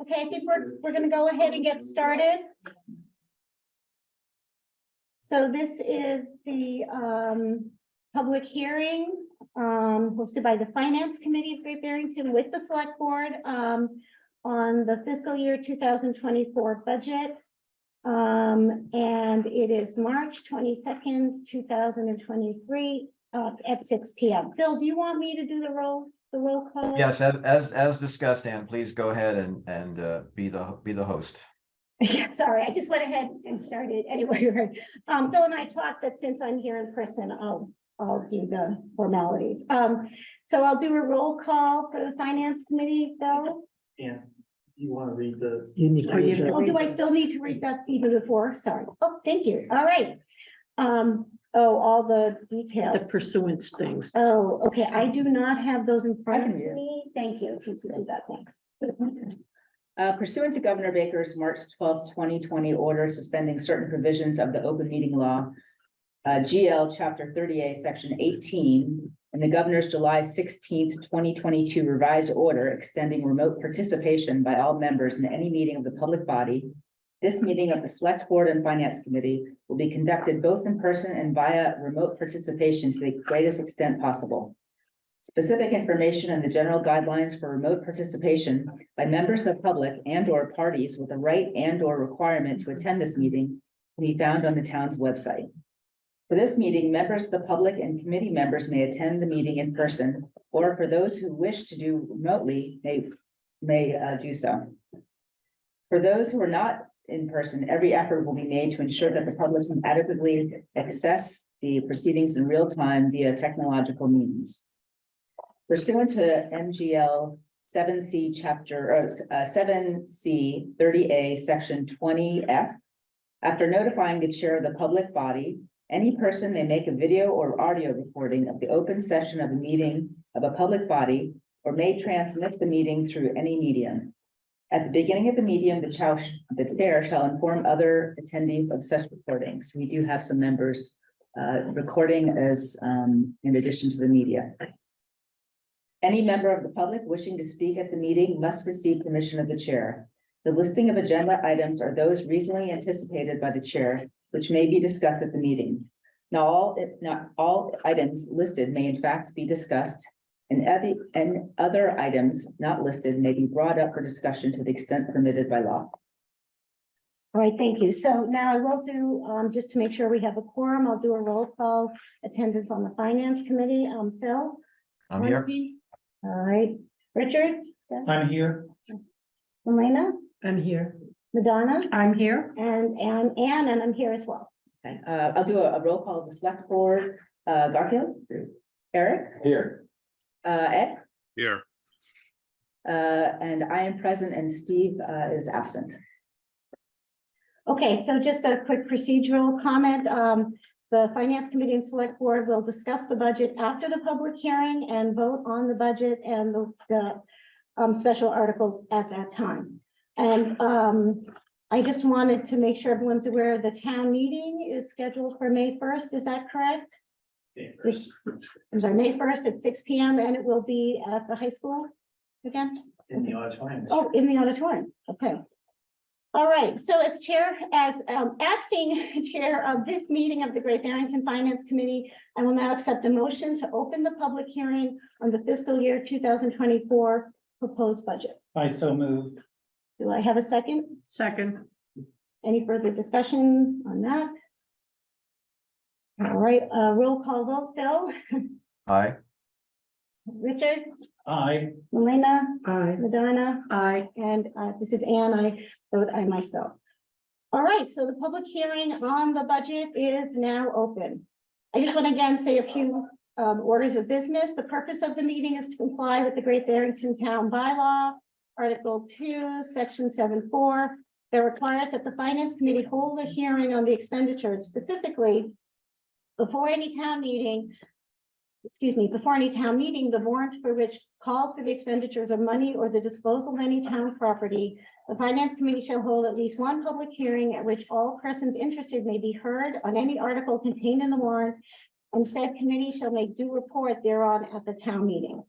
Okay, I think we're going to go ahead and get started. So this is the public hearing hosted by the Finance Committee of Great Barrington with the Select Board on the fiscal year 2024 budget. And it is March 22nd, 2023 at 6 p.m. Phil, do you want me to do the roll call? Yes, as discussed, Ann, please go ahead and be the host. Yeah, sorry, I just went ahead and started anyway. Phil and I talked that since I'm here in person, I'll do the formalities. So I'll do a roll call for the Finance Committee, Phil. Yeah. You want to read the? Oh, do I still need to read that even before? Sorry. Oh, thank you. All right. Oh, all the details. The pursuance things. Oh, okay. I do not have those in front of me. Thank you. If you could do that, thanks. Pursuant to Governor Baker's March 12th, 2020 order suspending certain provisions of the open meeting law, GL Chapter 38, Section 18, and the Governor's July 16th, 2022 revised order extending remote participation by all members in any meeting of the public body, this meeting of the Select Board and Finance Committee will be conducted both in person and via remote participation to the greatest extent possible. Specific information and the general guidelines for remote participation by members of the public and/or parties with a right and/or requirement to attend this meeting can be found on the town's website. For this meeting, members of the public and committee members may attend the meeting in person, or for those who wish to do remotely, may do so. For those who are not in person, every effort will be made to ensure that the public can adequately access the proceedings in real time via technological means. Pursuant to MGL 7C Chapter 7C 30A Section 20F, after notifying the chair of the public body, any person may make a video or audio recording of the open session of a meeting of a public body or may transmit the meeting through any medium. At the beginning of the medium, the chair shall inform other attendees of such recordings. We do have some members recording as in addition to the media. Any member of the public wishing to speak at the meeting must receive permission of the chair. The listing of agenda items are those reasonably anticipated by the chair, which may be discussed at the meeting. Not all items listed may in fact be discussed, and other items not listed may be brought up for discussion to the extent permitted by law. All right, thank you. So now I will do, just to make sure we have a quorum, I'll do a roll call attendance on the Finance Committee. Phil? I'm here. All right. Richard? I'm here. Elena? I'm here. Madonna? I'm here. And Anne, and I'm here as well. Okay, I'll do a roll call of the Select Board. Garfield? Eric? Here. Ed? Here. And I am present and Steve is absent. Okay, so just a quick procedural comment. The Finance Committee and Select Board will discuss the budget after the public hearing and vote on the budget and the special articles at that time. And I just wanted to make sure everyone's aware the town meeting is scheduled for May 1st. Is that correct? I'm sorry, May 1st at 6 p.m. and it will be at the high school again? In the auditorium. Oh, in the auditorium. Okay. All right. So as acting chair of this meeting of the Great Barrington Finance Committee, I will now accept a motion to open the public hearing on the fiscal year 2024 proposed budget. I so moved. Do I have a second? Second. Any further discussion on that? All right, roll call vote, Phil, Aye. Richard, Aye. Elena, Aye. Madonna, Aye. and this is Anne. I vote aye myself. All right, so the public hearing on the budget is now open. I just want to again say a few orders of business. The purpose of the meeting is to comply with the Great Barrington Town Bylaw, Article 2, Section 7.4. They require that the Finance Committee hold a hearing on the expenditure, specifically before any town meeting, the warrant for which calls for the expenditures of money or the disposal of any town property, the Finance Committee shall hold at least one public hearing at which all persons interested may be heard on any article contained in the warrant, and said committee shall make due report thereon at the town meeting.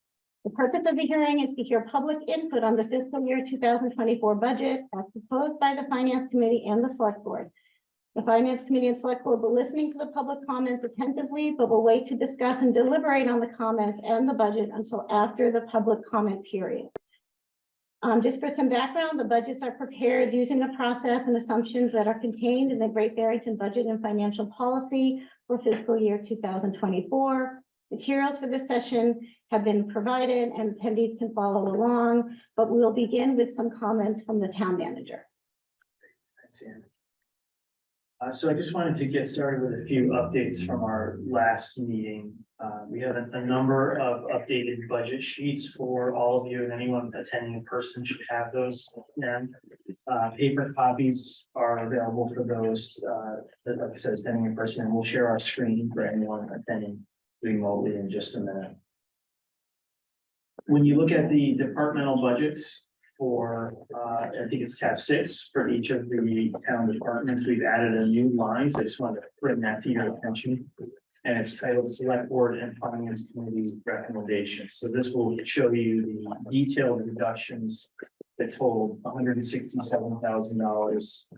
The purpose of the hearing is to hear public input on the fiscal year 2024 budget as proposed by the Finance Committee and the Select Board. The Finance Committee and Select Board will be listening to the public comments attentively, but will wait to discuss and deliberate on the comments and the budget until after the public comment period. Just for some background, the budgets are prepared using the process and assumptions that are contained in the Great Barrington Budget and Financial Policy for fiscal year 2024. Materials for this session have been provided and attendees can follow along, but we'll begin with some comments from the town manager. Thanks, Ann. So I just wanted to get started with a few updates from our last meeting. We have a number of updated budget sheets for all of you, and anyone attending in person should have those. And paper copies are available for those, that, like I said, attending in person, and we'll share our screen for anyone attending remotely in just a minute. When you look at the departmental budgets for, I think it's tab 6 for each of the town departments, we've added a new line. So I just wanted to bring that to your attention. And it's titled Select Board and Finance Committee Recommendations. So this will show you the detailed reductions that total $167,000.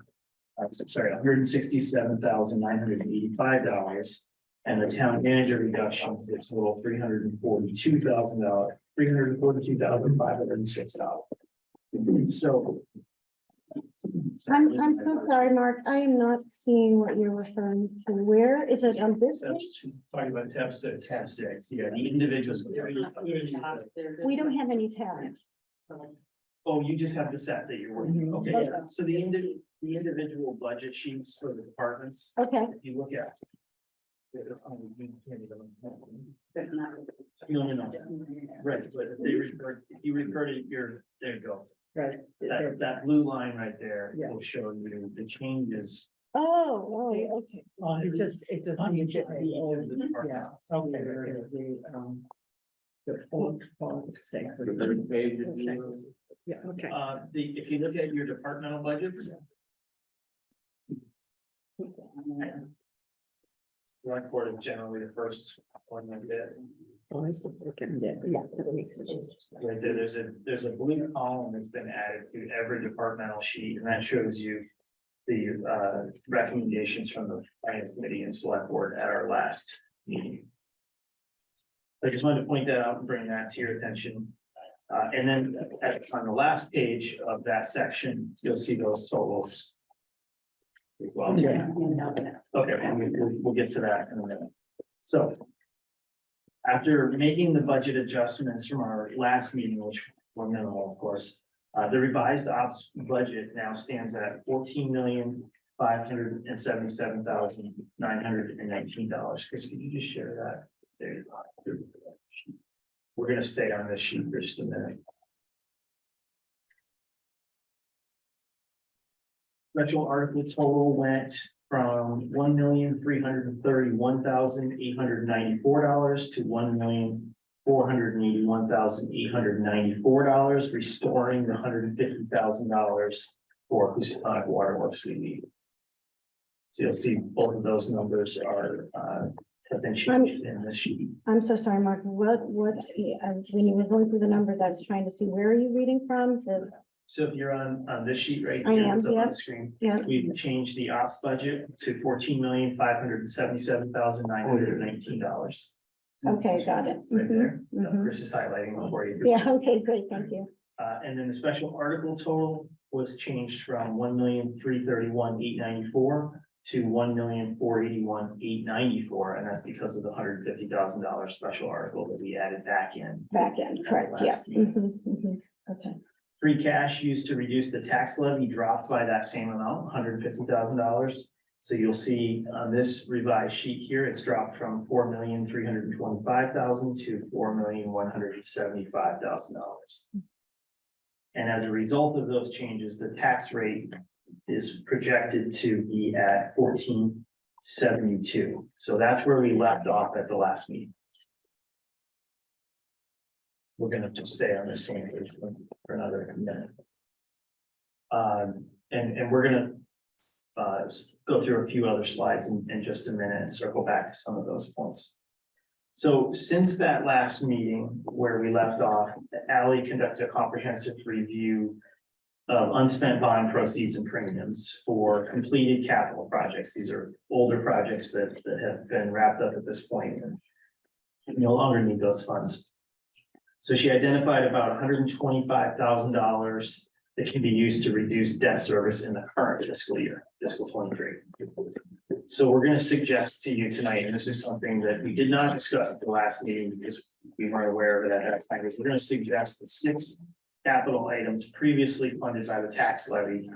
Sorry, $167,985. And the town manager reductions that total $342,000, $342,506. So. I'm so sorry, Mark. I am not seeing what you're referring to. Where is it on this page? She's talking about tab 6. Tab 6, yeah, the individuals. We don't have any tabs. Oh, you just have the set that you're working. Okay, yeah. So the individual budget sheets for the departments, Okay, if you look at. No, right, but if they refer, if you refer to your, there you go. Right. That blue line right there Yeah. will show you the changes. oh, okay. It just means that the old, yeah. Okay. The old, say. Yeah, okay. If you look at your departmental budgets. Select Board is generally the first one that did. Oh, I see. Okay, yeah, that makes sense. Right there, there's a blue column that's been added to every departmental sheet, and that shows you the recommendations from the Finance Committee and Select Board at our last meeting. I just wanted to point that out and bring that to your attention. And then on the last page of that section, you'll see those totals. As well. Yeah. Okay, we'll get to that in a minute. So. After making the budget adjustments from our last meeting, which were minimal, of course, the revised ops budget now stands at $14,577,919. Chris, could you just share that? There you go. We're gonna stay on this sheet for just a minute. Special article total went from $1,331,894 to $1,481,894, restoring the $150,000 for Housatonic Waterworks we need. So you'll see both of those numbers are have been changed in this sheet. I'm so sorry, Mark. When you were going through the numbers, I was trying to see, where are you reading from? So if you're on this sheet right I here, am, it's up on yeah. the screen. Yeah. We've changed the ops budget to $14,577,919. Okay, got it. Right there. Mhm. Chris is highlighting before you. Yeah, okay, great, thank you. And then the special article total was changed from $1,331,894 to $1,481,894, and that's because of the $150,000 special article that we added back in. Back in, correct, yeah. Okay, Free cash used to reduce the tax levy dropped by that same amount, $150,000. So you'll see on this revised sheet here, it's dropped from $4,325,000 to $4,175,000. And as a result of those changes, the tax rate is projected to be at 14.72. So that's where we left off at the last meeting. We're gonna just stay on the same page for another minute. And we're gonna go through a few other slides in just a minute and circle back to some of those points. So since that last meeting where we left off, Ally conducted a comprehensive review of unspent bond proceeds and premiums for completed capital projects. These are older projects that have been wrapped up at this point and no longer need those funds. So she identified about $125,000 that can be used to reduce debt service in the current fiscal year, fiscal 23. So we're going to suggest to you tonight, and this is something that we did not discuss at the last meeting because we weren't aware of it at that time. We're going to suggest that 6 capital items previously funded by the tax levy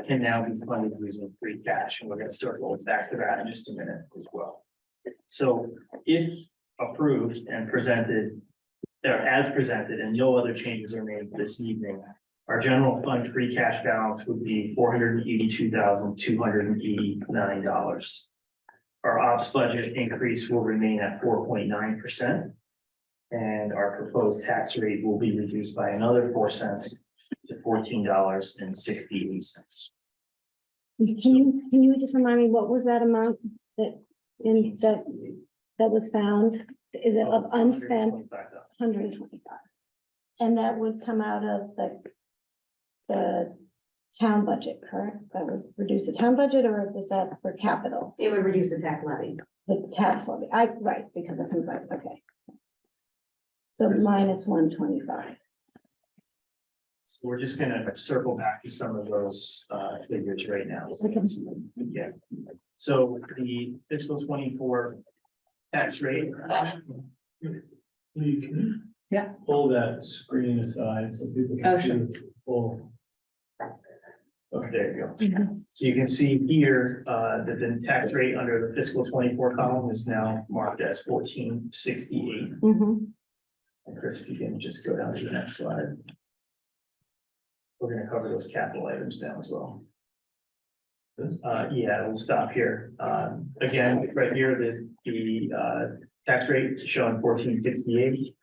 can now be funded using free cash. And we're going to circle back to that in just a minute as well. So if approved and presented, or as presented, and no other changes are made this evening, our general fund free cash balance would be $482,289. Our ops budget increase will remain at 4.9%. And our proposed tax rate will be reduced by another 4 cents to $14.68. Can you just remind me, what was that amount that was found, is it of unspent? 125. And that would come out of the town budget, correct? That was reduce the town budget, or was that for capital? It would reduce the tax levy. The tax levy, right, because of, okay. So minus 125. So we're just gonna circle back to some of those figures right now. Yeah. So the fiscal 24 tax rate. You can. Yeah. Pull that screen aside so people Oh, can see sure. the full. Okay, there you go. So you can see here that the tax rate under the fiscal 24 column is now marked as 1468. Mhm. And Chris, if you can just go down to the next slide. We're gonna cover those capital items now as well. Yeah, we'll stop here. Again, right here, the tax rate showing 1468.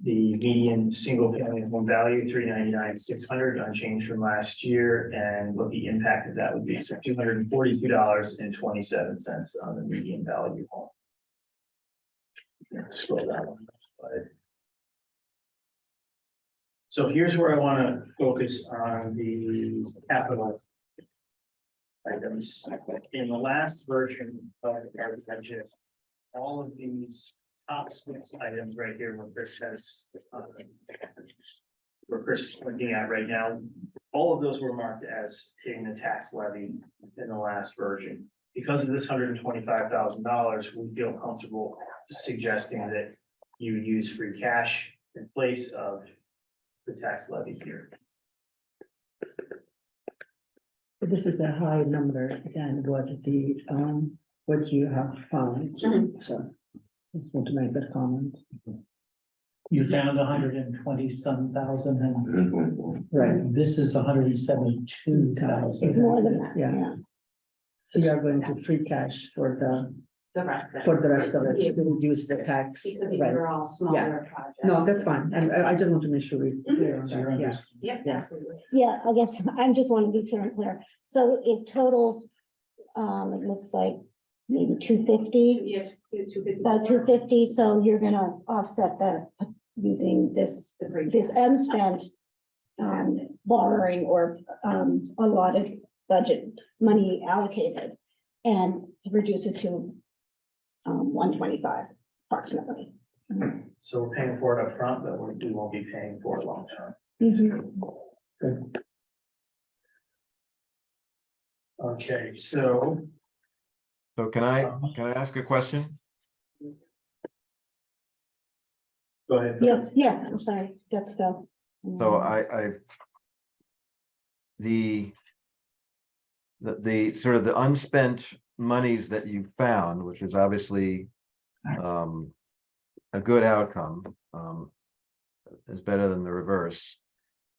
The median single family home value, 399,600, unchanged from last year, and what the impact of that would be, so $242.27 on the median value home. Scroll down one slide. So here's where I want to focus on the capital items. In the last version of our budget, all of these top 6 items right here, where Chris has, where Chris is looking at right now, all of those were marked as hitting the tax levy in the last version. Because of this $125,000, we feel comfortable suggesting that you use free cash in place of the tax levy here. But this is a high number than what you have found, so. Just want to make that comment. You found 120-some thousand and Right, this is 172,000. It's more than that, Yeah. yeah. so you are going to free cash for The rest of it. the rest of it, to reduce the tax. Because these Right. are all smaller projects. No, that's fine, and I just want to make sure we're clear on So you're that, yeah. Yep, Yeah. absolutely. Yeah, I guess I just want to be clear and clear. So it totals, it looks like maybe 250, Yes, 250. about 250. So you're gonna offset that using this unspent borrowing or allotted budget money allocated and reduce it to 125 approximately. So we're paying for it up front, but we won't be paying for it long term. Okay, so So can I ask a question? go ahead. Yes, I'm sorry, that's Phil. So the sort of the unspent monies that you found, which is obviously a good outcome, is better than the reverse.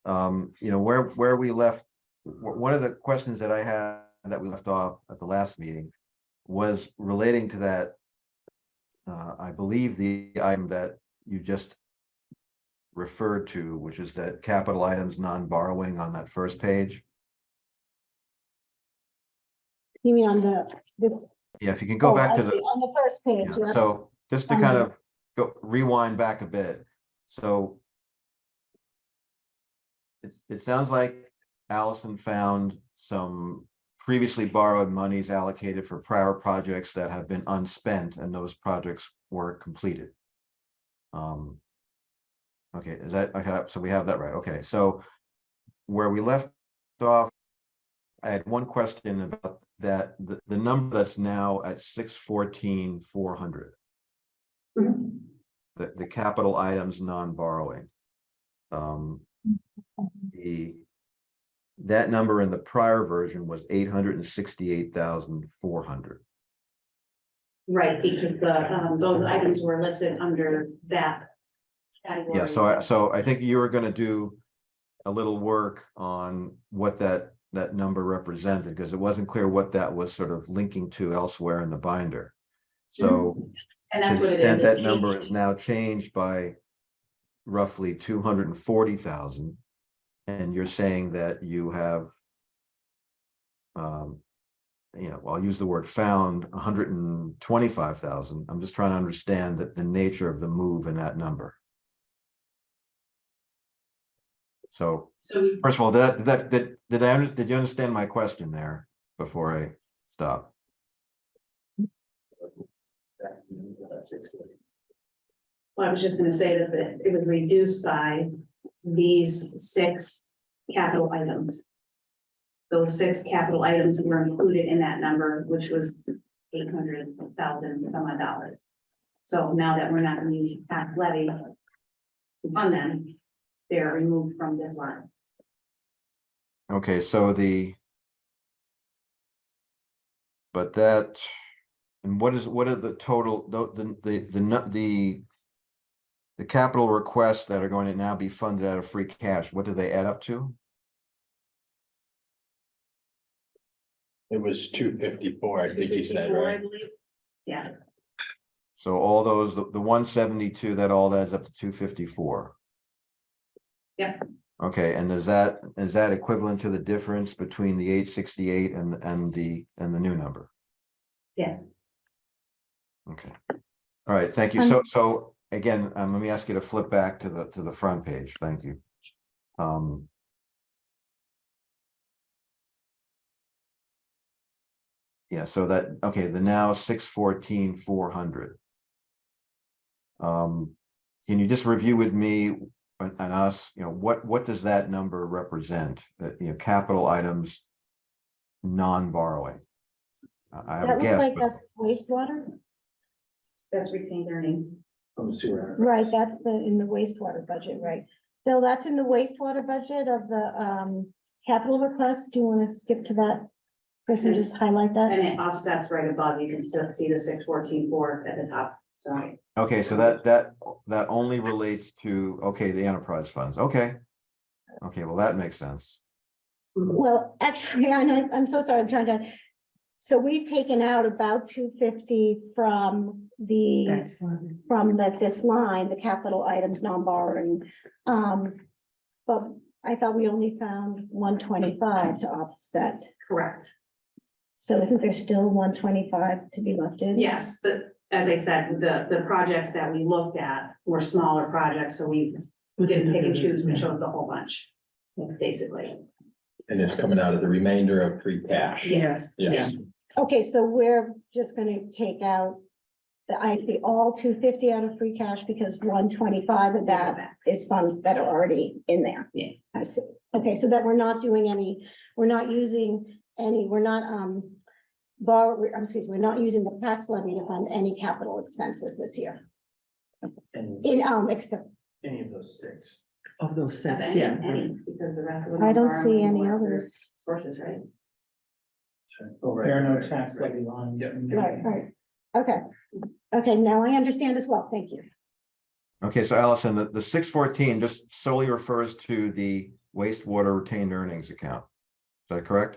Where we left, one of the questions that I had that we left off at the last meeting was relating to that. I believe the item that you just referred to, which is that capital items non-borrowing on that first page. You mean on this? Yeah, if you can go back I to see, the, on the first page. yeah, Yeah. so just to kind of go rewind back a bit. So it sounds like Allison found some previously borrowed monies allocated for prior projects that have been unspent, and those projects weren't completed. Okay, is that, okay, so we have that right? Okay, so where we left off, I had one question about that, the number that's now at 614,400. Mhm. The capital items non-borrowing. That number in the prior version was 868,400. Right, because those items were listed under that category. Yeah, so I think you were gonna do a little work on what that number represented, because it wasn't clear what that was sort of linking to elsewhere in the binder. So And to that's the what it extent is. that it's number pages. is now changed by roughly 240,000, and you're saying that you have, I'll use the word found 125,000. I'm just trying to understand that the nature of the move in that number. So So first of all, did you understand my question there before I stop? well, I was just gonna say that it was reduced by these 6 capital items. Those 6 capital items were included in that number, which was 800,000 some odd dollars. So now that we're not gonna use tax levy to fund them, they're removed from this line. Okay, so but that, and what are the total, the capital requests that are going to now be funded out of free cash, what do they add up to? It was 254, I think you said, 54, I right? believe. Yeah, So all those, the 172, that all adds up to 254. Yep. Okay, and is that equivalent to the difference between the 868 and the new number? yes. Okay. All right, thank you. So again, let me ask you to flip back to the front page. Thank you. Yeah, so that, okay, the now 614,400. Can you just review with me and us, what does that number represent? That, capital items, non-borrowing. I have That a looks guess, like but that's wastewater. That's retained earnings. From the sewer. Right, that's in the wastewater budget, right? Bill, that's in the wastewater budget of the capital request. Do you want to skip to that? Chris, and just highlight that? And it offsets right above, you can still see the 614,400 at the top, sorry. okay, so that only relates to, okay, the enterprise funds. Okay. Okay, well, that makes sense. Well, actually, I'm so sorry, I'm trying to. So we've taken out about 250 from That's fine. this line, the capital items non-borrowing. But I thought we only found 125 to offset. Correct. So isn't there still 125 to be left in? Yes, but as I said, the projects that we looked at were smaller projects, so we didn't pick and choose, we chose the whole bunch, basically. And it's coming out of the remainder of free cash. Yes. Yes. Okay, so we're just gonna take out the all 250 out of free cash because 125 of that is funds that are already in there. Yeah. I see. Okay, so that we're not doing any, we're not using any, we're not we're not using the tax levy to fund any capital expenses this year. And Except, any of those 6. Of those 6, Any, yeah. because the rest of them. I are don't see borrowing any or other others. Sources, right? Oh, right, There are no right, tax right. levy lines. Yep. right, okay. Okay, now I understand as well. Thank you. Okay, so Allison, the 614 just solely refers to the wastewater retained earnings account. Is that correct?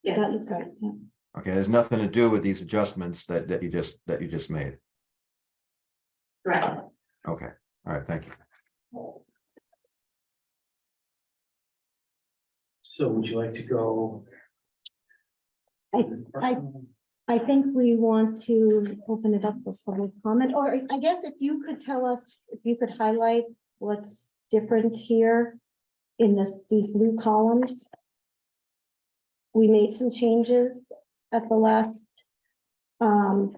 That Yes, looks right. Yeah. Okay, there's nothing to do with these adjustments that you just made. right. Okay, all right, thank you. So would you like to go? I I think we want to open it up for public comment, or I guess if you could tell us, if you could highlight what's different here in these blue columns. We made some changes at the last, and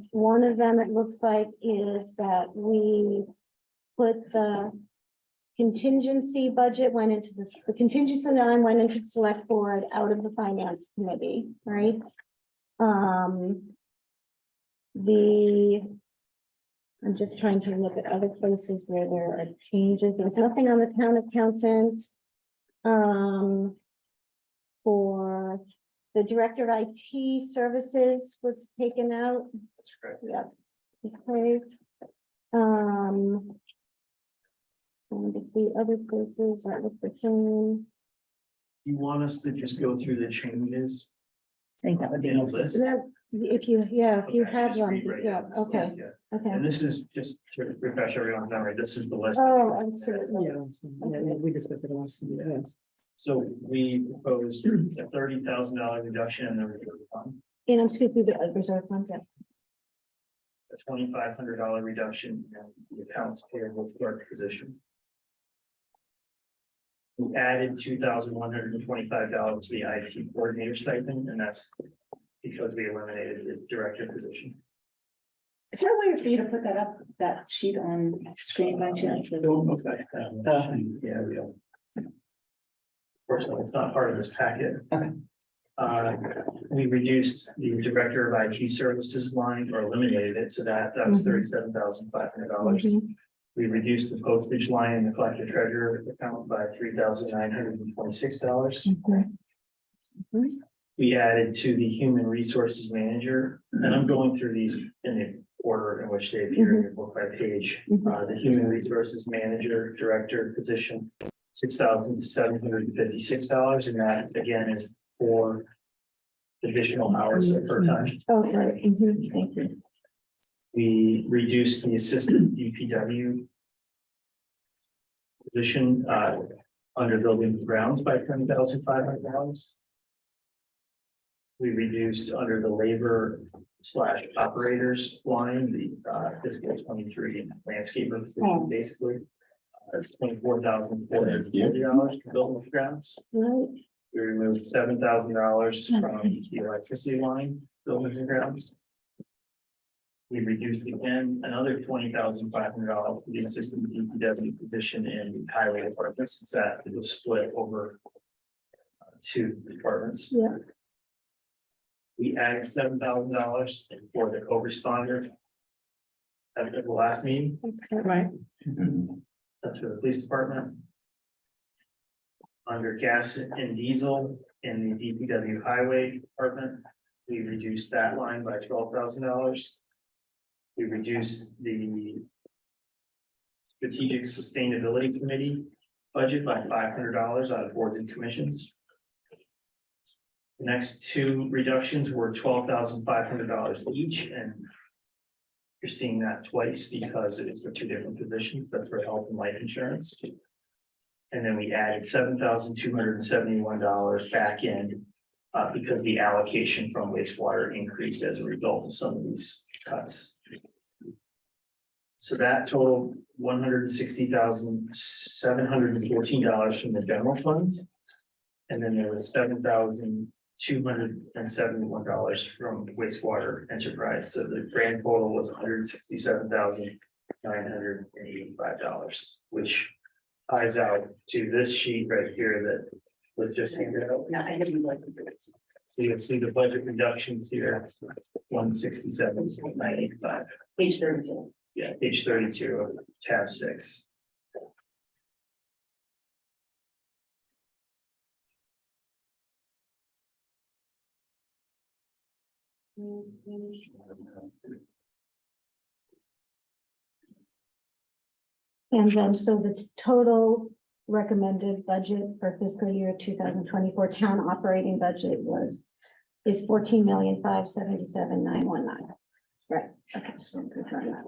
one of them, it looks like, is that we put the contingency budget went into the contingency line went into the select board out of the finance committee, right? I'm just trying to look at other places where there are changes. There's nothing on the town accountant. For the director of IT services was taken out. That's correct. Yeah. Okay. Some of the other places that look the same. You want us to just go through the changes I think that would be. in a list? That, if you Okay, have just one, read right yeah, down this okay, list, yeah. okay. And this is just to refresh everyone's memory, this is the list. Oh, I see. Yeah, we discussed it last year. So we proposed a $30,000 reduction in the reserve fund, And I'm speaking to the reserve fund, yeah. a $2,500 reduction in the accounts payable clerk position. We added $2,125 to the IT coordinator stipend, and that's because we eliminated the director position. Is there a way for you to put that up, that sheet on screen by chance? Yeah, we don't. Fortunately, it's not part of this packet. Okay. We reduced the director of IT services line or eliminated it, so that was $37,500. Mhm. We reduced the postage line in the collector treasurer account by $3,926. Mhm. We added to the human resources manager, and I'm going through these in the order in which they appear in your book by page. The human resources manager director position, $6,756, and that again is for additional hours per time. Oh, right, mhm, thank you. We reduced the assistant DPW position under buildings and grounds by $10,500. We reduced under the labor / operators line, the fiscal 23 landscaper position, basically. That's $24,440 for buildings and grounds. Right, We removed $7,000 from the electricity line, buildings and grounds. We reduced again another $20,500 for the assistant DPW position in the highway department, since that it was split over two departments. yeah, We added $7,000 for the co-responder at the last meeting. Right. That's for the police department. Under gas and diesel in the DPW highway department, we reduced that line by $12,000. We reduced the strategic sustainability committee budget by $500 out of boards and commissions. The next two reductions were $12,500 each, and you're seeing that twice because it's for two different positions. That's for health and life insurance. And then we added $7,271 back in because the allocation from wastewater increased as a result of some of these cuts. So that totaled $160,714 from the general fund. And then there was $7,271 from wastewater enterprise. So the grand total was $167,985, which ties out to this sheet right here that was just handed out. No, I didn't like this. So you'll see the budget reductions here, 167,985. Page 32. Yeah, page 32 of tab 6. and then so the total recommended budget for fiscal year 2024 town operating budget is 14,577,919. Right, okay, so I'm confirming that.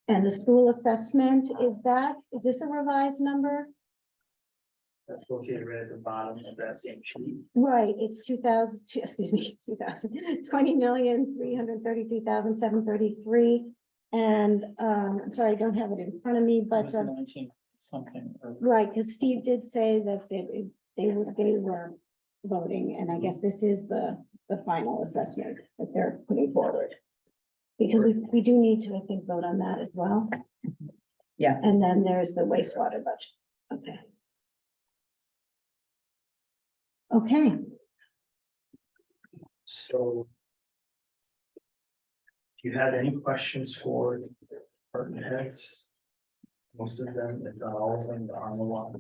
And the school assessment, is this a revised number? That's located right at the bottom of that same sheet. Right, it's 20,333,733. And, I'm sorry, I don't have it in front of me, It but, was 19 something, or right, because Steve did say that they were voting, and I guess this is the final assessment that they're putting forward. Because we do need to, I think, vote on that as well. Yeah. And then there's the wastewater budget. Okay. Okay, So. Do you have any questions for department heads? Most of them, if not all of them, are on the line.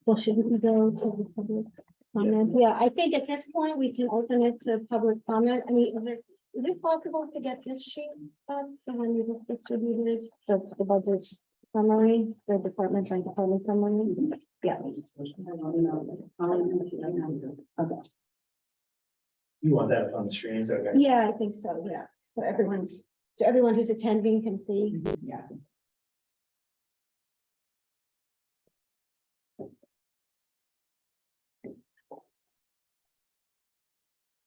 well, shouldn't we go to the public comment? Yeah, I think at this point, we can open it to public comment. I mean, is it possible to get this sheet, so when you distributed the budget summary, the department by department summary? Yeah. Okay. You want that up on the screen, so okay. Yeah, I think so, yeah. So everyone who's attending can see. Yeah.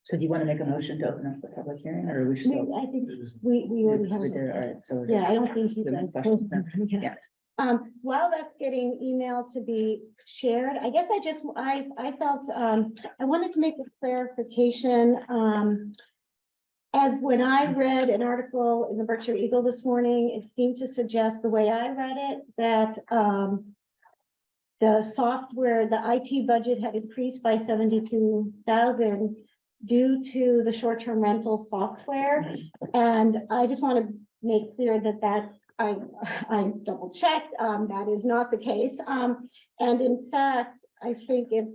So do you want to make a motion to open up the public hearing, or are we still? I think we already have. We did, all right, so. Yeah, I don't think you The guys. question, Yeah. yeah. While that's getting emailed to be shared, I guess I felt, I wanted to make a clarification, as when I read an article in the Berkshire Eagle this morning, it seemed to suggest the way I read it, that, the software, the IT budget had increased by 72,000 due to the short-term rental software. And I just want to make clear that I double checked, that is not the case. And in fact, I think if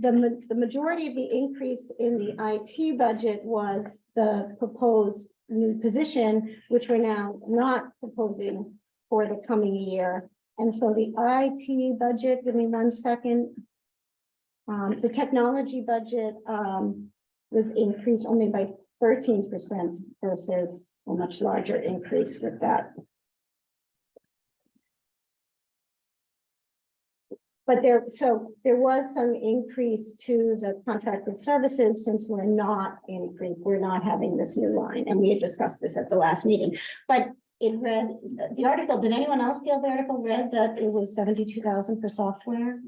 the majority of the increase in the IT budget was the proposed new position, which we're now not proposing for the coming year. And so the IT budget, give me 1 second. The technology budget was increased only by 13% versus a much larger increase with that. But there was some increase to the contracted services since we're not having this new line, and we had discussed this at the last meeting. But it read, the article, did anyone else feel the article read that it was 72,000 for software?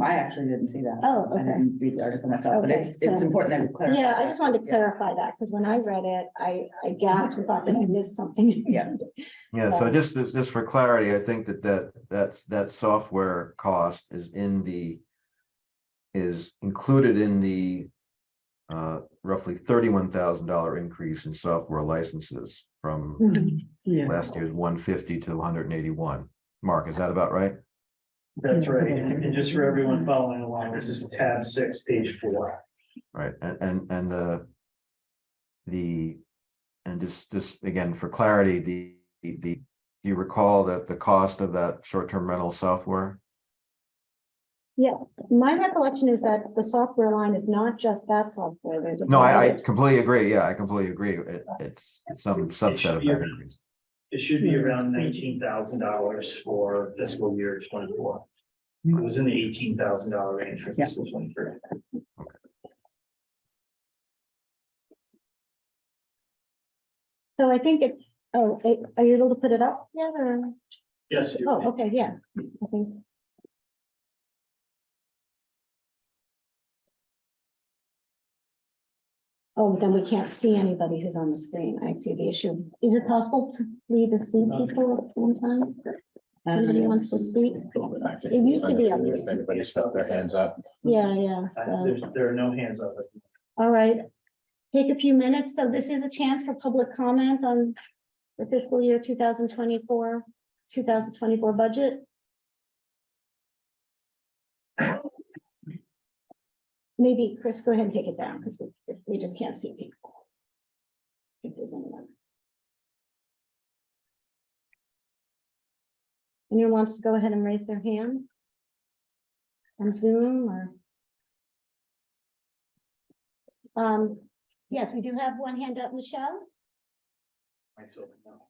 I actually didn't see that. Oh, I didn't read the article myself, but Okay, it's so- important that we clarify. Yeah, I just wanted to Yeah. clarify that, because when I read it, I gasped and thought that I missed something. Yeah. Yeah, so just for clarity, I think that software cost is included in the roughly $31,000 increase in software licenses from Mhm. Yeah. last year's 150 to 181. Mark, is that about right? That's right. And just for everyone following along, this is tab 6, page 4. Right, and just again, for clarity, do you recall that the cost of that short-term rental software? Yeah, my recollection is that the software line is not just that software. There's a No, I variety of- completely agree. Yeah, I completely agree. It's some subset of that increase. It should be around $19,000 for fiscal year 24. It was in the $18,000 range for Yeah. fiscal 23. So I think are you able to put it up yet, or? Yes. Oh, okay, yeah, I think. Oh, then we can't see anybody who's on the screen. I see the issue. Is it possible to leave to see people at the same time? Somebody wants to speak? It used to be up. If anybody's got their hands up. Yeah, so, There are no hands up. all right. Take a few minutes. So this is a chance for public comment on the fiscal year 2024 budget. Maybe Chris, go ahead and take it down, because we just can't see people. If there's anyone. Anyone wants to go ahead and raise their hand? On Zoom or? Yes, we do have one hand up, Michelle. Mike's open now.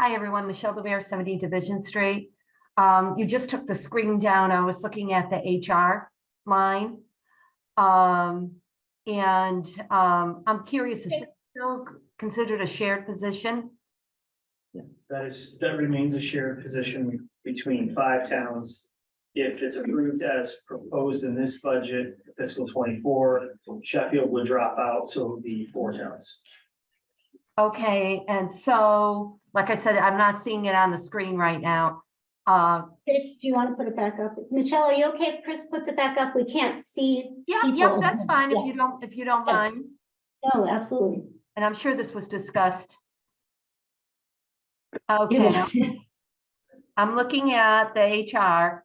Hi, everyone. Michelle DeBear, 70 Division Street. You just took the screen down. I was looking at the HR line. I'm curious, is it still considered a shared position? That remains a shared position between 5 towns. If it's approved as proposed in this budget, fiscal 24, Sheffield would drop out, so it would be 4 towns. Okay, and so, like I said, I'm not seeing it on the screen right now. Chris, do you want to put it back up? Michelle, are you okay if Chris puts it back up? We can't see. Yeah, people. that's fine Yeah. if you don't Yeah. mind. No, absolutely. And I'm sure this was discussed. Okay, Yes. I'm looking at the HR.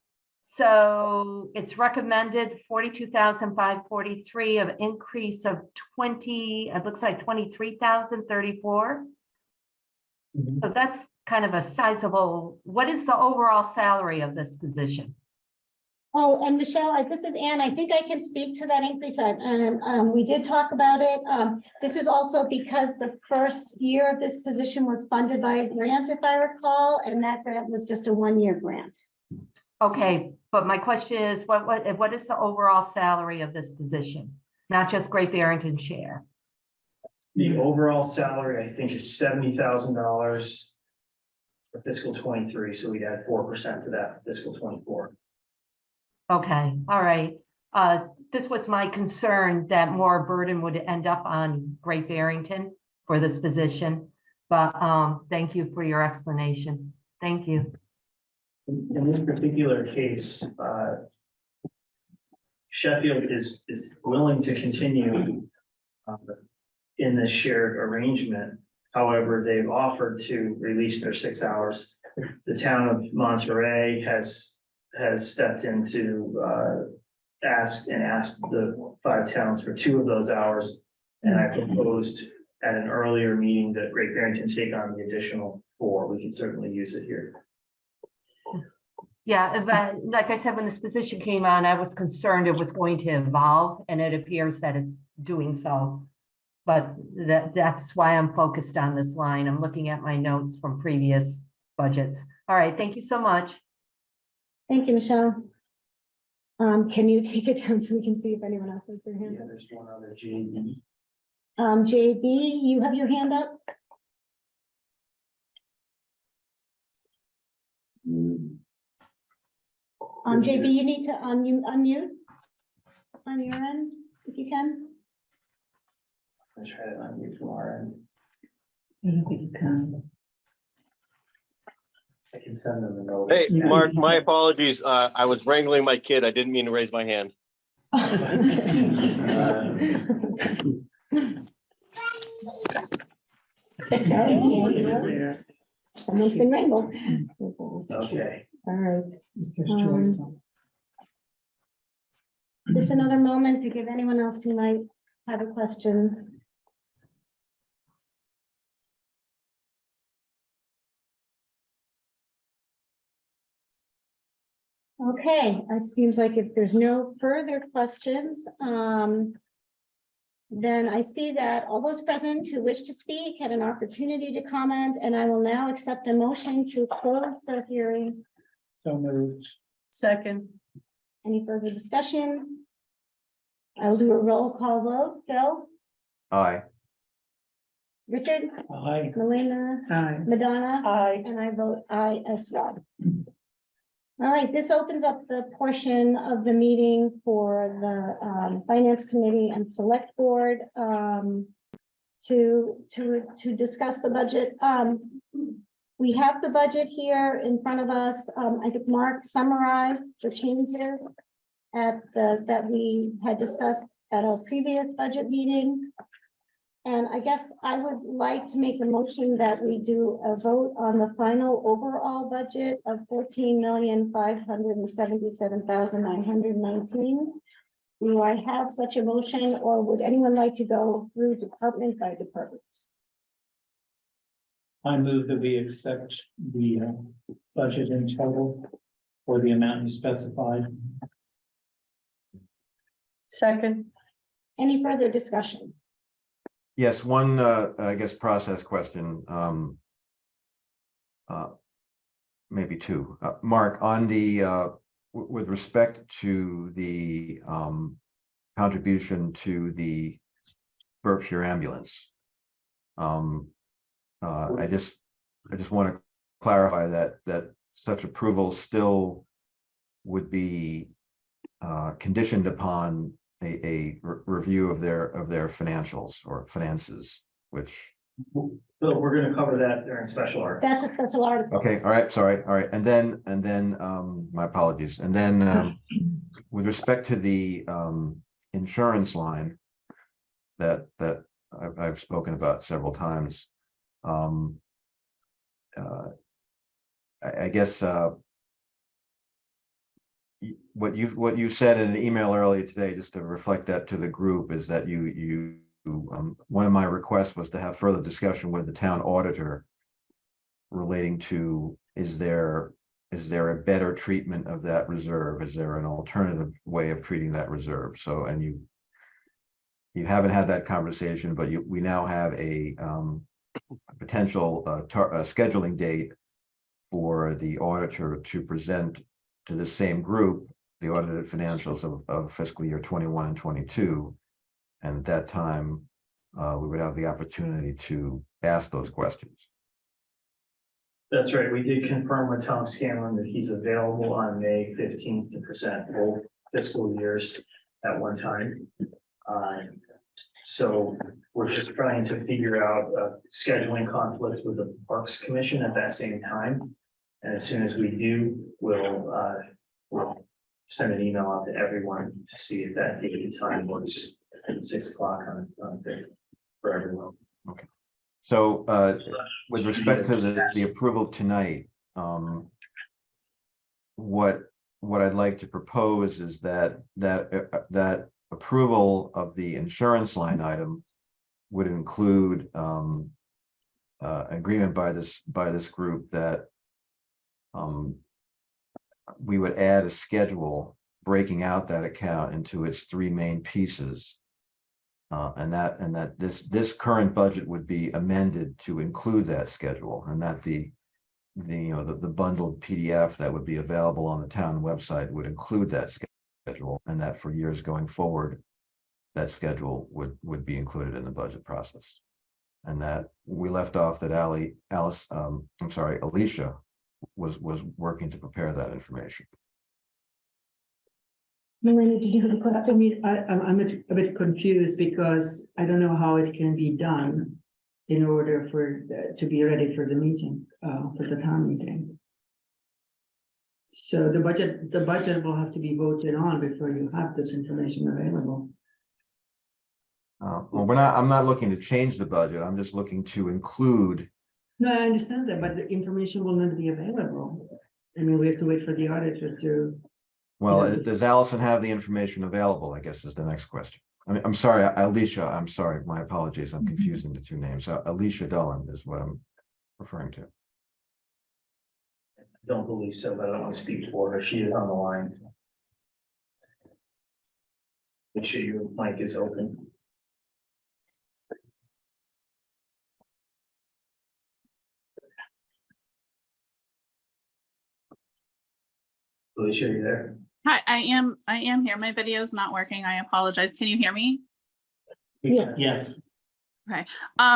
So it's recommended 42,543 of increase of 20, it looks like 23,034. So that's kind of a sizable, what is the overall salary of this position? Oh, and Michelle, this is Ann. I think I can speak to that increase. We did talk about it. This is also because the first year of this position was funded by a grant, if I recall, and that grant was just a 1-year grant. Okay, but my question is, what is the overall salary of this position? Not just Great Barrington share. The overall salary, I think, is $70,000 for fiscal 23, so we'd add 4% to that for fiscal 24. Okay, all right. This was my concern that more burden would end up on Great Barrington for this position. But thank you for your explanation. Thank you. In this particular case, Sheffield is willing to continue in this shared arrangement. However, they've offered to release their 6 hours. The town of Monterey has stepped in to asked the 5 towns for 2 of those hours. And I proposed at an earlier meeting that Great Barrington take on the additional 4. We can certainly use it here. Yeah, like I said, when this position came on, I was concerned it was going to evolve, and it appears that it's doing so. But that's why I'm focused on this line. I'm looking at my notes from previous budgets. All right, thank you so much. Thank you, Michelle. Can you take it down so we can see if anyone else has their hand Yeah, up? there's one other JD. JB, you have your hand up? JB, you need to unmute on your end, if you can. Let's try it on you from our end. I don't think you can. I can send them a note. Hey, Mark, my apologies. I was wrangling my kid. I didn't mean to raise my hand. Someone's been wrangled. Okay. All right, Mr. Joyce. just another moment to give anyone else who might have a question. Okay, it seems like if there's no further questions, then I see that all those present who wish to speak had an opportunity to comment, and I will now accept a motion to close the hearing. So moved. Second. Any further discussion? I will do a roll call vote. Phil, Aye. Richard, Aye. Melina, Hi. Madonna, Aye. and I vote aye as well. All right, this opens up the portion of the meeting for the Finance Committee and Select Board to discuss the budget. We have the budget here in front of us. I think Mark summarized the changes that we had discussed at our previous budget meeting. And I guess I would like to make a motion that we do a vote on the final overall budget of $14,577,919. Do I have such a motion, or would anyone like to go through department by department? I move that we accept the budget in total for the amount you specified. Second. Any further discussion? Yes, one, I guess, process question. maybe two. Mark, on the, with respect to the contribution to the Berkshire ambulance. I just want to clarify that such approval still would be conditioned upon a review of their financials or finances, which, Bill, we're gonna cover that during special articles. That's a special article. okay, all right, sorry, all right, and then my apologies, and then with respect to the insurance line that I've spoken about several times, I guess what you said in an email earlier today, just to reflect that to the group, is that one of my requests was to have further discussion with the town auditor relating to, is there a better treatment of that reserve? Is there an alternative way of treating that reserve? So, and you haven't had that conversation, but we now have a potential scheduling date for the auditor to present to the same group the audited financials of fiscal year 21 and 22. And at that time, we would have the opportunity to ask those questions. That's right. We did confirm with Tom Scanlon that he's available on May 15th to present both fiscal years at one time. So we're just trying to figure out a scheduling conflict with the Parks Commission at that same time. And as soon as we do, we'll send an email out to everyone to see if that date and time works at 6 o'clock on for everyone. Okay. So with respect to the approval tonight, what I'd like to propose is that approval of the insurance line item would include agreement by this group that we would add a schedule breaking out that account into its three main pieces. And that this current budget would be amended to include that schedule, and that the bundled PDF that would be available on the town website would include that schedule, and that for years going forward, that schedule would be included in the budget process. And that we left off that Alicia was working to prepare that information. Melanie, did you have a question? I mean, I'm a bit confused because I don't know how it can be done in order to be ready for the meeting, for the town meeting. So the budget will have to be voted on before you have this information available. Well, I'm not looking to change the budget. I'm just looking to include. No, I understand that, but the information will not be available. I mean, we have to wait for the auditor to. Well, Yeah. does Allison have the information available, I guess is the next question. I mean, I'm sorry, Alicia, I'm sorry, my apologies, I'm confusing the two names. Alicia Dolan is what I'm referring to. I don't believe so, but I don't want to speak for her. She is on the line. Make sure your mic is open. Alicia, are you there? Hi, I am here. My video is not working. I apologize. Can you hear me? Yeah. Yes.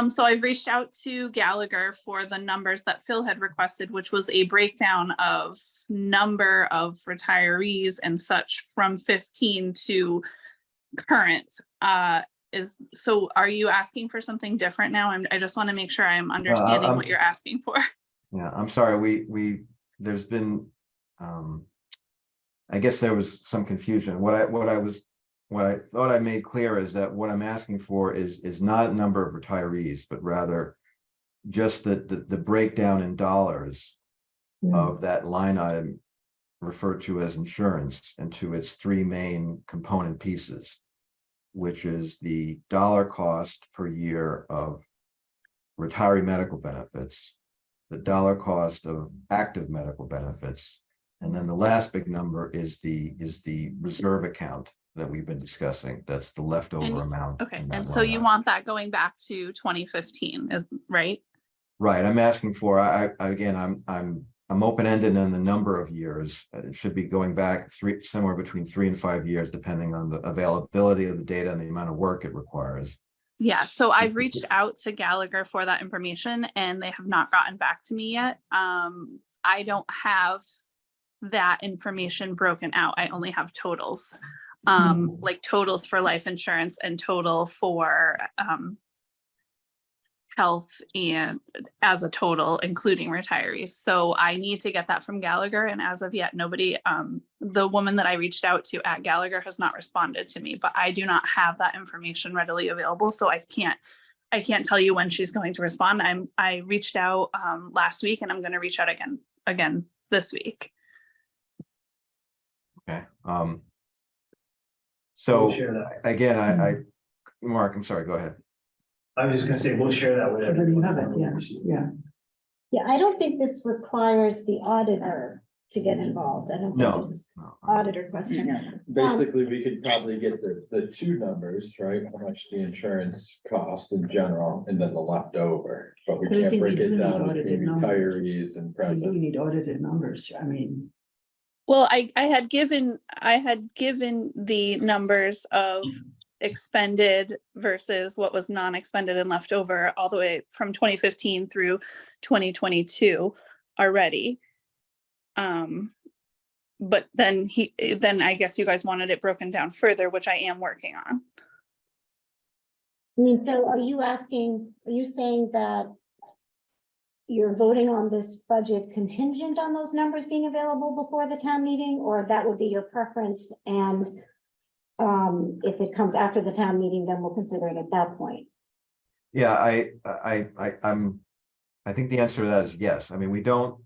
So I've reached out to Gallagher for the numbers that Phil had requested, which was a breakdown of number of retirees and such from 15 to current. So are you asking for something different now? I just want to make sure I'm understanding what you're asking for. Yeah, I'm sorry, there's been, I guess there was some confusion. What I thought I made clear is that what I'm asking for is not number of retirees, but rather just the breakdown in dollars of that line item referred to as insurance into its three main component pieces, which is the dollar cost per year of retiree medical benefits, the dollar cost of active medical benefits, and then the last big number is the reserve account that we've been discussing. That's the leftover amount. Okay, in that and so line you item. want that going back to 2015, is right? Right, I'm asking for, again, I'm open-ended in the number of years. It should be going back somewhere between 3 and 5 years, depending on the availability of the data and the amount of work it requires. Yeah, so I've reached out to Gallagher for that information and they have not gotten back to me yet. I don't have that information broken out. I only have totals. Like totals for life insurance and total for health and as a total, including retirees. So I need to get that from Gallagher. And as of yet, nobody, the woman that I reached out to at Gallagher has not responded to me, but I do not have that information readily available. So I can't tell you when she's going to respond. I reached out last week and I'm going to reach out again this week. Okay. We'll So share that. again, Mark, I'm sorry, go ahead. I was just gonna say, we'll share that with But then everyone. you have it, yeah, yeah. Yeah, I don't think this requires the auditor to get involved. I don't No. think it's auditor question. Basically, we could probably get the two numbers, right? How much the insurance cost in general, and then the leftover, but we But I can't think we break it do need down audited between numbers. retirees and So you present. need audited numbers. I mean, Well, I had given the numbers of expended versus what was non-expended and left over all the way from 2015 through 2022 already. But then I guess you guys wanted it broken down further, which I am working on. I mean, Phil, are you saying that you're voting on this budget contingent on those numbers being available before the town meeting, or that would be your preference? And if it comes after the town meeting, then we'll consider it at that point. Yeah, I think the answer to that is yes. I mean, we don't,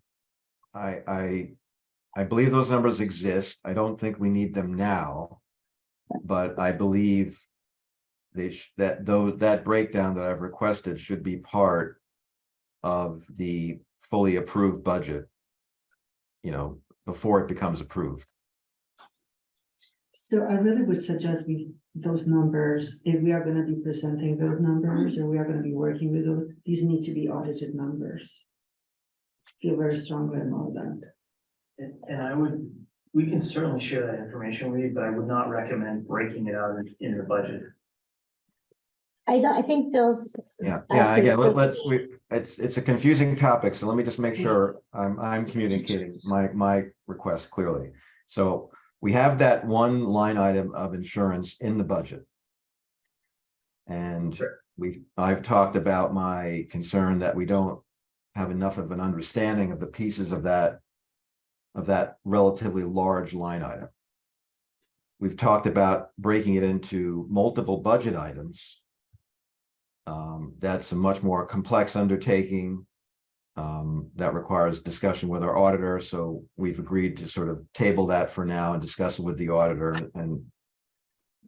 I believe those numbers exist. I don't think we need them now, but I believe that breakdown that I've requested should be part of the fully approved budget, before it becomes approved. so I really would suggest those numbers, if we are gonna be presenting those numbers or we are gonna be working with those, these need to be audited numbers. Feel very strongly about that. And we can certainly share that information with you, but I would not recommend breaking it out in the budget. I think Bill's. Yeah, asking again, for- it's a confusing topic, so let me just make sure I'm communicating my request clearly. So we have that one line item of insurance in the budget. And Sure. I've talked about my concern that we don't have enough of an understanding of the pieces of that relatively large line item. We've talked about breaking it into multiple budget items. That's a much more complex undertaking that requires discussion with our auditor. So we've agreed to sort of table that for now and discuss it with the auditor. And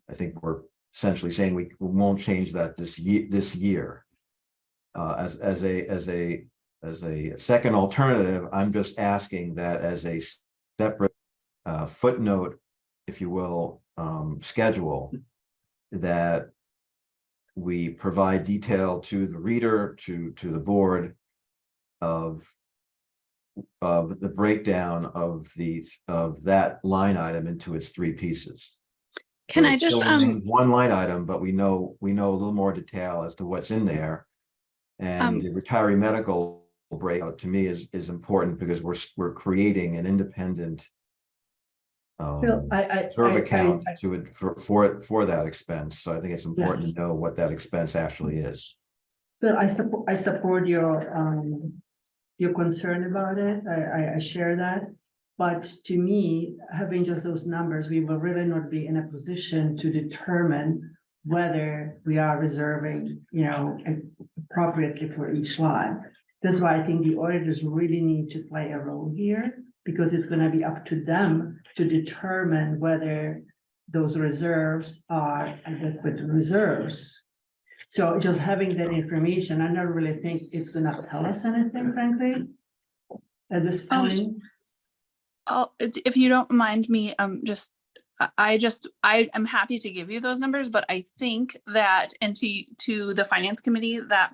I think we're essentially saying we won't change that this year. As a second alternative, I'm just asking that as a separate footnote, if you will, schedule, that we provide detail to the reader, to the board of the breakdown of that line item into its three pieces. Can So I it just, still remains one line item, but we know a little more detail as to what's in there. And the retiree medical breakout to me is important because we're creating an independent Phil, sort of account for that expense. So I think it's important to know what that expense actually is. Phil, I support your concern about it. I share that. But to me, having just those numbers, we will really not be in a position to determine whether we are reserving, appropriately for each line. That's why I think the auditors really need to play a role here, because it's going to be up to them to determine whether those reserves are adequate reserves. So just having that information, I don't really think it's going to tell us anything, frankly, at this point. if you don't mind me, I am happy to give you those numbers, but I think that, and to the finance committee, that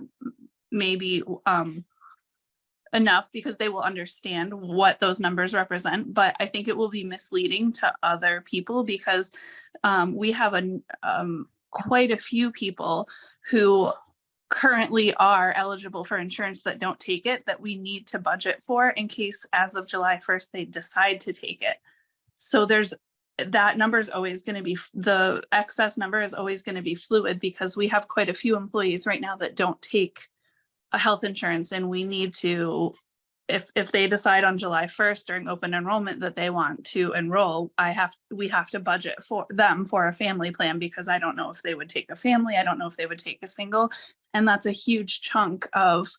maybe enough because they will understand what those numbers represent, but I think it will be misleading to other people because we have quite a few people who currently are eligible for insurance that don't take it, that we need to budget for in case as of July 1st, they decide to take it. So that number is always going to be, the excess number is always going to be fluid because we have quite a few employees right now that don't take a health insurance, and we need to, if they decide on July 1st during open enrollment that they want to enroll, we have to budget for them for a family plan because I don't know if they would take a family. I don't know if they would take a single. And that's a huge chunk of,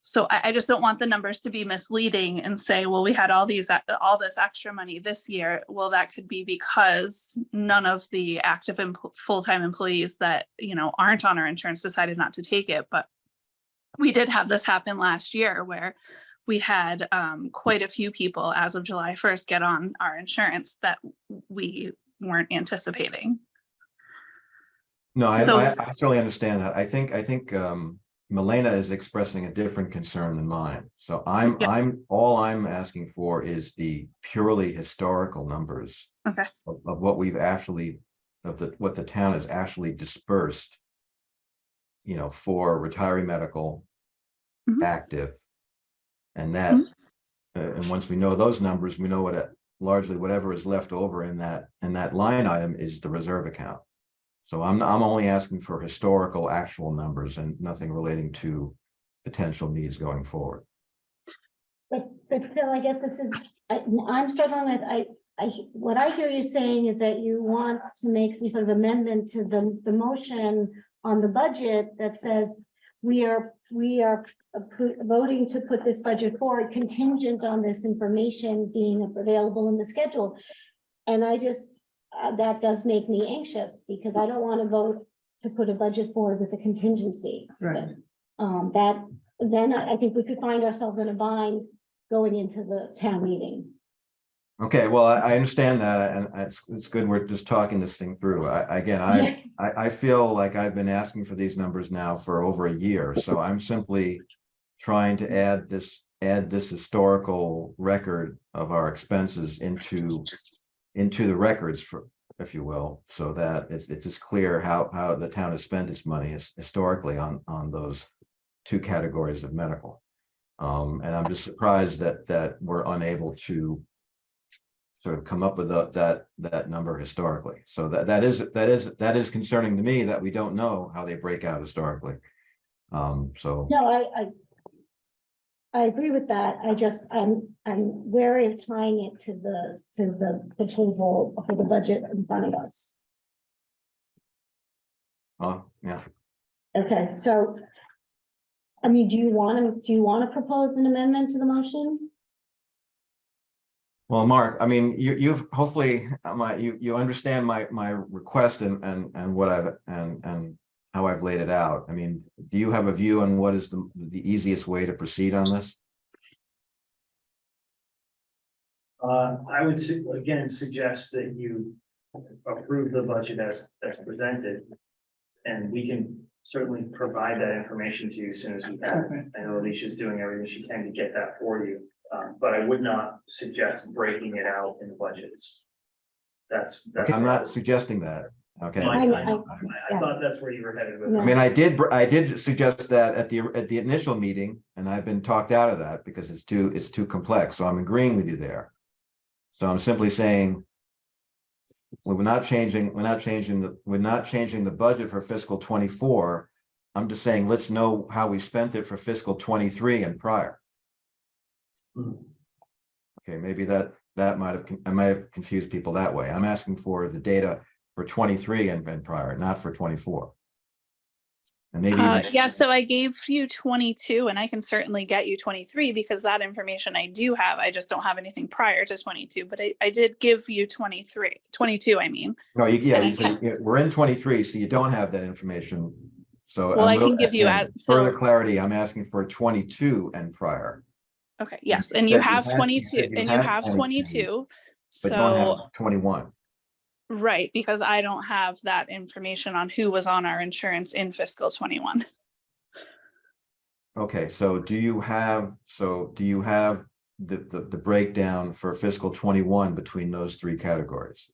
so I just don't want the numbers to be misleading and say, well, we had all this extra money this year. Well, that could be because none of the active full-time employees that, aren't on our insurance decided not to take it. But we did have this happen last year where we had quite a few people as of July 1st get on our insurance that we weren't anticipating. No, So- I certainly understand that. I think Milena is expressing a different concern than mine. So all I'm asking for is the purely historical numbers. Okay. Of what we've actually, what the town has actually dispersed, for retiree medical, Mhm. active. And that, and once we know those numbers, we know largely whatever is left over in that line item is the reserve account. So I'm only asking for historical actual numbers and nothing relating to potential needs going forward. But Phil, I guess I'm struggling with, what I hear you saying is that you want to make some sort of amendment to the motion on the budget that says we are voting to put this budget forward contingent on this information being available in the schedule. And I just, that does make me anxious because I don't want to vote to put a budget forward with a contingency. Right. Then I think we could find ourselves in a bind going into the town meeting. Okay, well, I understand that, and it's good we're just talking this thing through. I feel like I've been asking for these numbers now for over a year, so I'm simply trying to add this historical record of our expenses into the records, for, if you will, so that it's just clear how the town has spent its money historically on those two categories of medical. And I'm just surprised that we're unable to sort of come up with that number historically. So that is concerning to me that we don't know how they break out historically. So No, I agree with that. I'm wary of tying it to the proposal for the budget in front of us. yeah. Okay, so I mean, do you want to propose an amendment to the motion? Well, Mark, I mean, you've hopefully you understand my request and what and how I've laid it out. I mean, do you have a view on what is the easiest way to proceed on this? I would again suggest that you approve the budget as presented. And we can certainly provide that information to you as soon as we can. I know Alicia's doing everything she can to get that for you. But I would not suggest breaking it out in budgets. That's. I'm not suggesting that. Okay. I thought that's where you were headed with it. I mean, I did suggest that at the initial meeting, and I've been talked out of that because it's too complex. So I'm agreeing with you there. So I'm simply saying we're not changing the budget for fiscal 24. I'm just saying, let's know how we spent it for fiscal 23 and prior. Okay, maybe I might have confused people that way. I'm asking for the data for 23 and prior, not for 24. And maybe yeah, so I gave you 22 and I can certainly get you 23 because that information I do have. I just don't have anything prior to 22, but I did give you 22, I mean. No, we're in 23, so you don't have that information. So well, I can give you further clarity. I'm asking for 22 and prior. Okay, yes, and you have 22 and you have 22. But don't have 21. Right, because I don't have that information on who was on our insurance in fiscal 21. Okay, so do you have the breakdown for fiscal 21 between those three categories?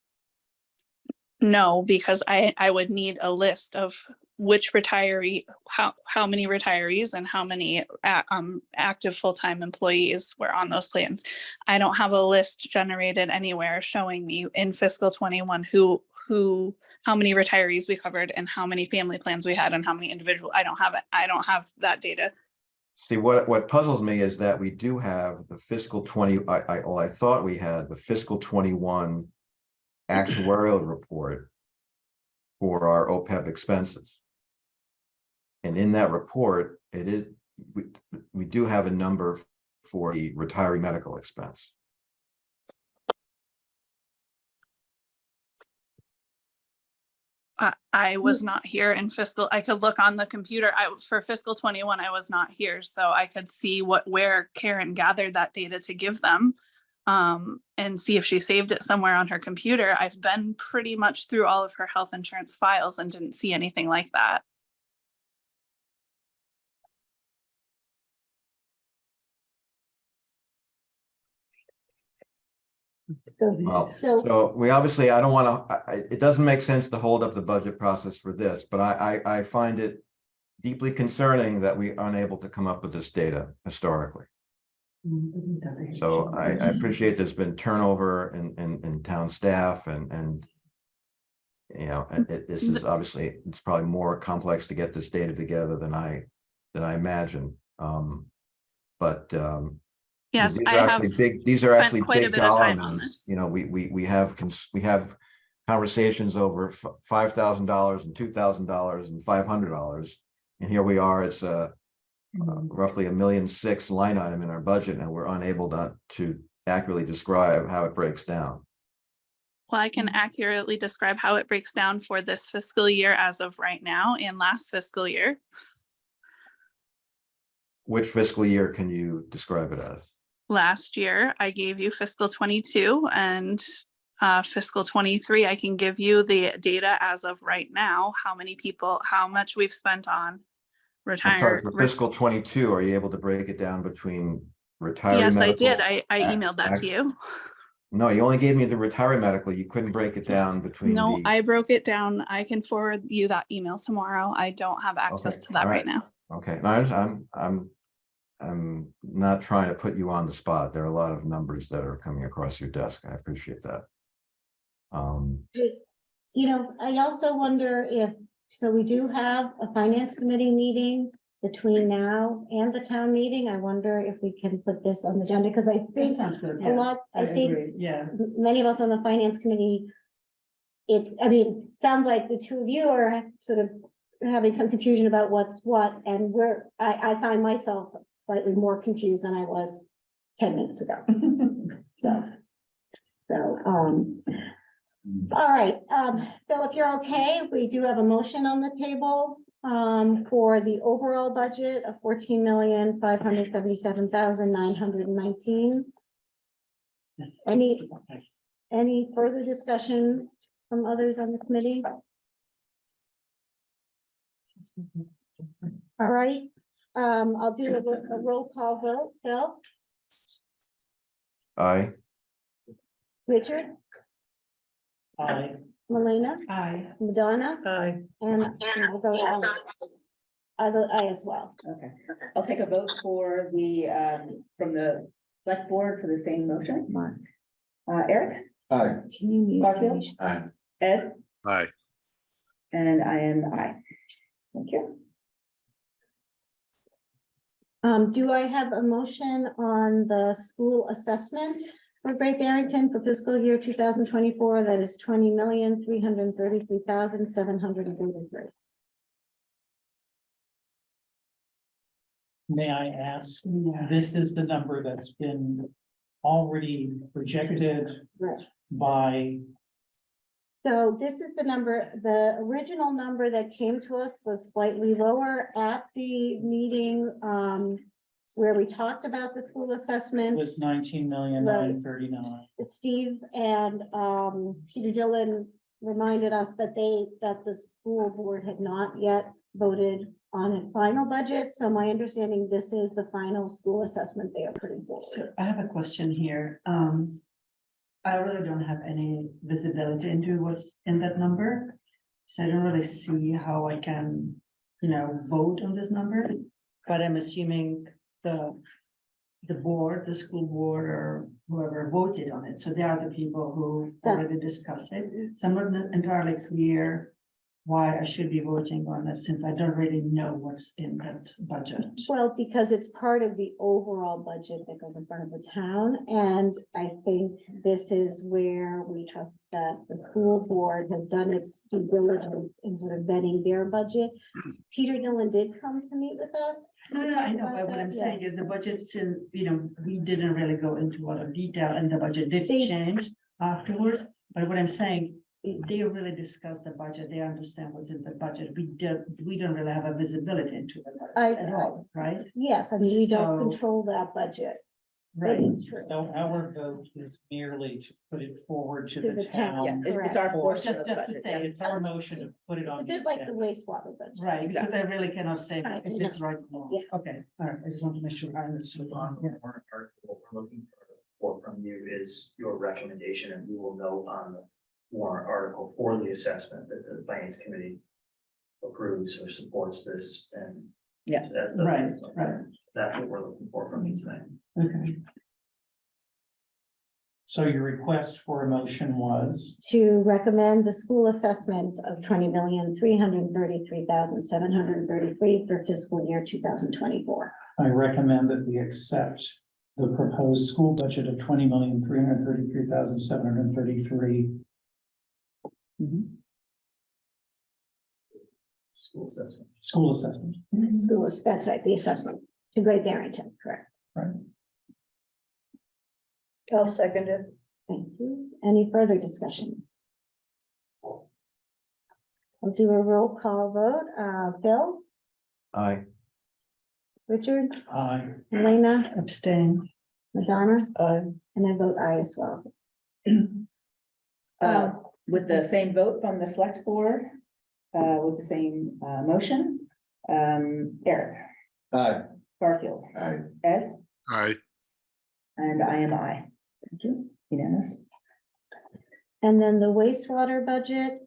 No, because I would need a list of which retiree, how many retirees and how many active full-time employees were on those plans. I don't have a list generated anywhere showing me in fiscal 21 how many retirees we covered and how many family plans we had and how many individual. I don't have it. I don't have that data. See, what puzzles me is that we do have the fiscal 20, I thought we had the fiscal 21 actuarial report for our OPEB expenses. And in that report, we do have a number for the retiree medical expense. I was not here in fiscal, I could look on the computer, for fiscal 21, I was not here, so I could see where Karen gathered that data to give them. And see if she saved it somewhere on her computer. I've been pretty much through all of her health insurance files and didn't see anything like that. Well, So, so we obviously, I don't want to, it doesn't make sense to hold up the budget process for this, but I find it deeply concerning that we aren't able to come up with this data historically. So I appreciate there's been turnover in town staff and you know, this is obviously, it's probably more complex to get this data together than I imagine. Yes, these I are have actually these are actually quite a big bit of dollar time on amounts. this. You know, we have conversations over $5,000 and $2,000 and $500, and here we are. It's roughly $1.6 million line item in our budget, and we're unable to accurately describe how it breaks down. Well, I can accurately describe how it breaks down for this fiscal year as of right now and last fiscal year. Which fiscal year can you describe it as? Last year, I gave you fiscal 22 and fiscal 23. I can give you the data as of right now, how many people, how much we've spent on I'm sorry, retire. for fiscal 22, are you able to break it down between retiree Yes, I medical? did. I emailed that to you. No, you only gave me the retiree medical. You couldn't break it down between No, the. I broke it down. I can forward you that email tomorrow. I don't have access Okay, to that all right now. Okay, no, I'm not trying to put you on the spot. There are a lot of numbers that are coming across your desk. I appreciate that. you know, I also wonder if, so we do have a finance committee meeting between now and the town meeting. I wonder if we can put this on the agenda, because I That think sounds good. a lot, I think agree, yeah. many of us on the finance committee, I mean, sounds like the two of you are sort of having some confusion about what's what, and I find myself slightly more confused than I was 10 minutes ago. All right, Phil, if you're okay, we do have a motion on the table for the overall budget of $14,577,919. Any further discussion from others on the committee? All right, I'll do a roll call vote. Phil, Aye. Richard, Aye. Melina, Aye. Madonna, Aye. and I'll go aye. I vote aye as well. Okay, I'll take a vote for the, from the select board for the same motion. Eric, Aye. Garfield, Aye. Ed, Aye. and I am aye. Thank you. Do I have a motion on the school assessment for Great Barrington for fiscal year 2024? That is $20,333,733. May I ask, Yeah. this is the number that's been already projected Right. by, So this is the number, the original number that came to us was slightly lower at the meeting where we talked about the school assessment. was 19,939,000. Steve and Peter Dillon reminded us that the school board had not yet voted on a final budget. So my understanding, this is the final school assessment they are putting forward. So I have a question here. I really don't have any visibility into what's in that number. So I don't really see how I can, vote on this number. But I'm assuming the board, the school board or whoever voted on it. So they are the people who already discussed it. So I'm not entirely clear why I should be voting on it since I don't really know what's in that budget. Well, because it's part of the overall budget that goes in front of the town, and I think this is where we trust that the school board has done its due diligence in sort of vetting their budget. Peter Dillon did come to meet with us. No, I know, but what I'm saying is the budget's in, we didn't really go into a lot of detail and the budget did change afterwards. But what I'm saying, they really discussed the budget, they understand what's in the budget. We don't really have a visibility into the budget at all, right? Yes, I mean, we don't So- control that budget. That Right. is true. So our vote is merely to put it forward to To the the town. Yeah, town. it's our for- portion of the Just to budget. say yeah. It's our motion to put it A on. bit the like the agenda. wastewater budget. Right, because I really cannot say Right, if it's right or wrong. Yeah. Okay, all right, I just want to make sure I understood. On the warrant article, what we're looking for support from you is your recommendation, and we will note on the warrant article for the assessment that the finance committee approves or supports this and. Yeah. so that's- Right. That's what we're looking for from you tonight. Okay, So your request for a motion was, To recommend the school assessment of 20,333,733 for fiscal year 2024. I recommend that we accept the proposed school budget of 20,333,733. School assessment. School assessment. That's right, the assessment to Great Barrington, correct? Right. I'll second it. Thank you. Any further discussion? I'll do a roll call vote. Bill, Aye. Richard, Aye. Elena, abstain. Madonna, and I vote aye as well. With the same vote from the select board, with the same, motion, Eric, Aye. Garfield, Aye. Ed, Aye. and I am I. Thank you, unanimous. And then the wastewater budget,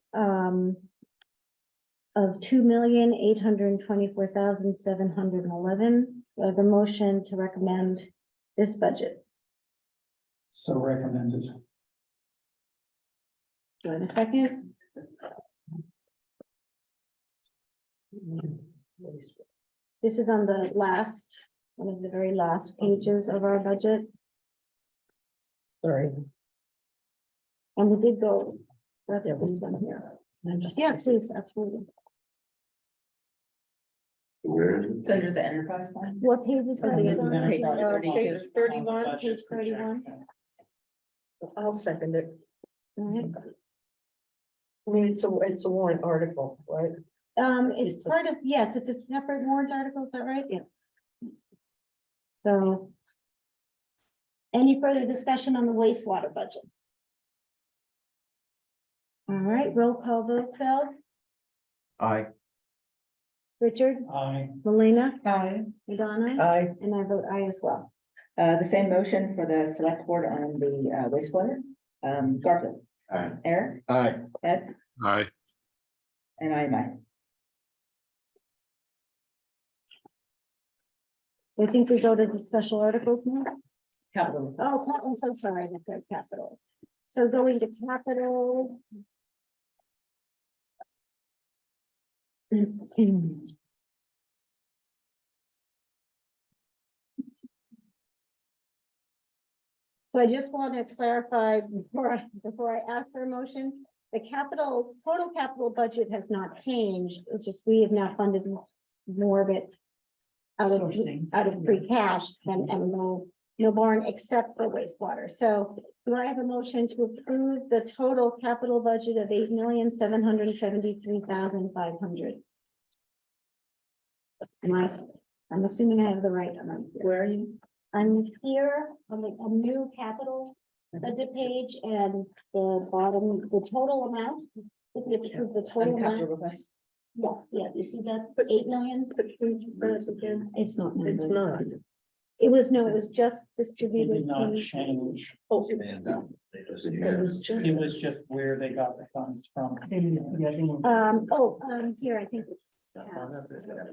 of 2,824,711. I have a motion to recommend this budget. So recommended. Do I have a second? This is on the last, one of the very last pages of our budget. Sorry. And we did go, that's this one here. Yeah, please, absolutely. It's under the enterprise fund. What page is that? Page Page 31. Page 31. I'll second it. All right. I mean, it's a warrant article, right? It's part of, yes, it's a separate warrant article, is that right? Yeah. So. Any further discussion on the wastewater budget? All right, roll call vote, Phil, Aye. Richard, Aye. Melina, Aye. Madonna, Aye. and I vote aye as well. The same motion for the select board on the wastewater, Garfield, Aye. Eric, Aye. Ed, Aye. and I am I. So I think we go to the special articles now. Capital. Oh, I'm so sorry, I said capital. So going to capital. So I just want to clarify before I ask for a motion, the total capital budget has not changed. It's just we have now funded more of it Sourcing. out of free cash and no barn except for wastewater. So do I have a motion to approve the total capital budget of 8,773,500? I'm assuming I have the right amount. Where are you? I'm here on a new capital budget page and the bottom, the total amount. If you approve the total Capital amount, request. Yes, yeah, you see that, 8 million? It's not. It's not. It was, no, it was just It distributed. did not to- change. Oh, It was just where they got the funds from. Here, I think it's.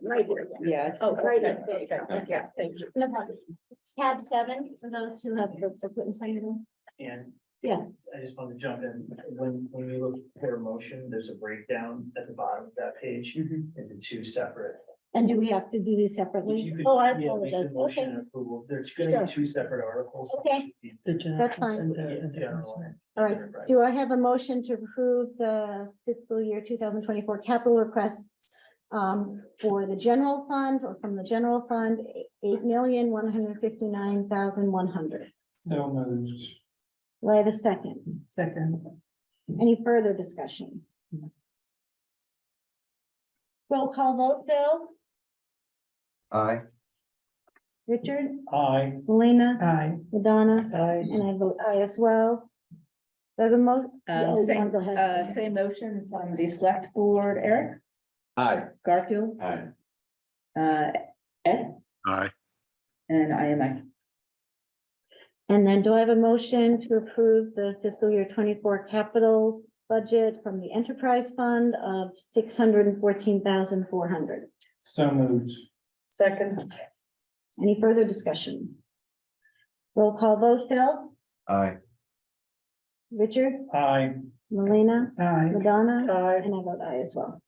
Right here. Yeah, it's Oh, right, there you go. Yeah, thank you. No problem. It's tab 7 for those who have the put in. And Yeah. I just want to jump in, when you look for a motion, there's a breakdown at the bottom of that page into two separate. And do we have to do these If separately? you could, Oh, I yeah, make the apologize. motion Okay, and approval, there's gonna Sure. be two separate articles. Okay. That's fine. General. all right. Do I have a motion to approve the fiscal year 2024 capital requests for the general fund or from the general fund, 8,159,100? So moved. Do I have a second? Second. Any further discussion? Roll call vote, Bill, Aye. Richard, Aye. Melina, Aye. Madonna, and I vote aye as well. There's a mo. Oh, you Same, wanna go ahead? same motion from the select board, Eric, Aye. Garfield, Aye. Ed, Aye. and I am I. And then do I have a motion to approve the fiscal year 24 capital budget from the enterprise fund of 614,400? So moved. Second, Any further discussion? Roll call vote, Phil, Aye. Richard, Aye. Melina, Aye. Madonna, aye, and I vote aye as well.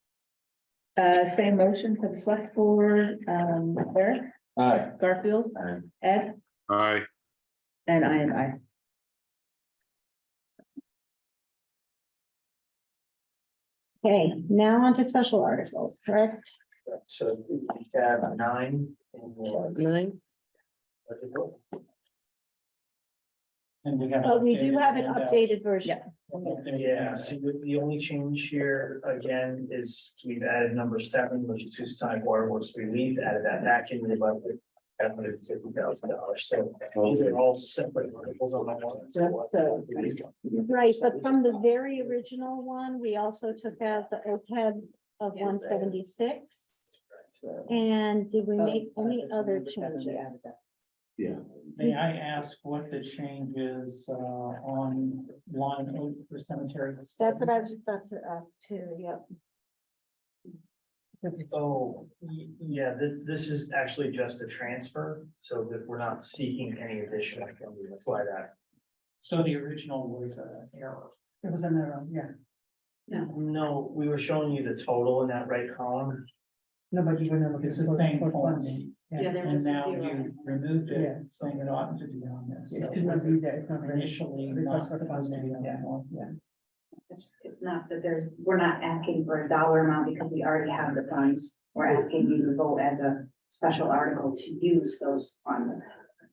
Same motion for the select board, Eric, Aye. Garfield, Aye. Ed, Aye. and I am I. Okay, now on to special articles, correct? So we have 9 in the. 9. And we have. Oh, we do have an handout. updated version. Yeah, so the only change here again is we've added number 7, which is Housatonic Water Works relief, added that back in, we left it at $150,000. So these are all separate articles on the one. Right, but from the very original one, we also took out the OPEB of 176. And did we make any other changes? Yeah. May I ask what the change is on line 8 for cemetery? That's what I was about to ask too, yep. Oh, yeah, this is actually just a transfer, so that we're not seeking any additional funding, that's why that. So the original was an error. It was an error, yeah. No, we were showing you the total in that right column. No, but you were never. It's the same funding. Yeah, there And was a now zero. you removed Yeah. it, saying it oughtn't to be on there. It So should not be there. It's not very- initially not Request for supposed to be funding, on yeah. that one. Yeah. It's not that we're not asking for a dollar amount because we already have the funds. We're asking you to vote as a special article to use those funds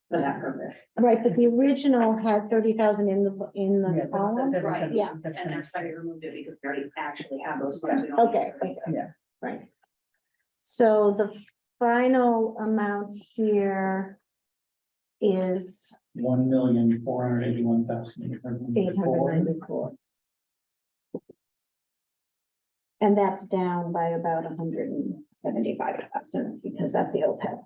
for that purpose. Right, but the original had 30,000 in the Yeah, but column. that was Right, a- yeah, that's And fine. that's why we removed it because we already actually have those funds. We don't need Okay, to raise them. Yeah. right. So the final amount here is 1,481,894. 894. And that's down by about 175,000 because that's the OPEB.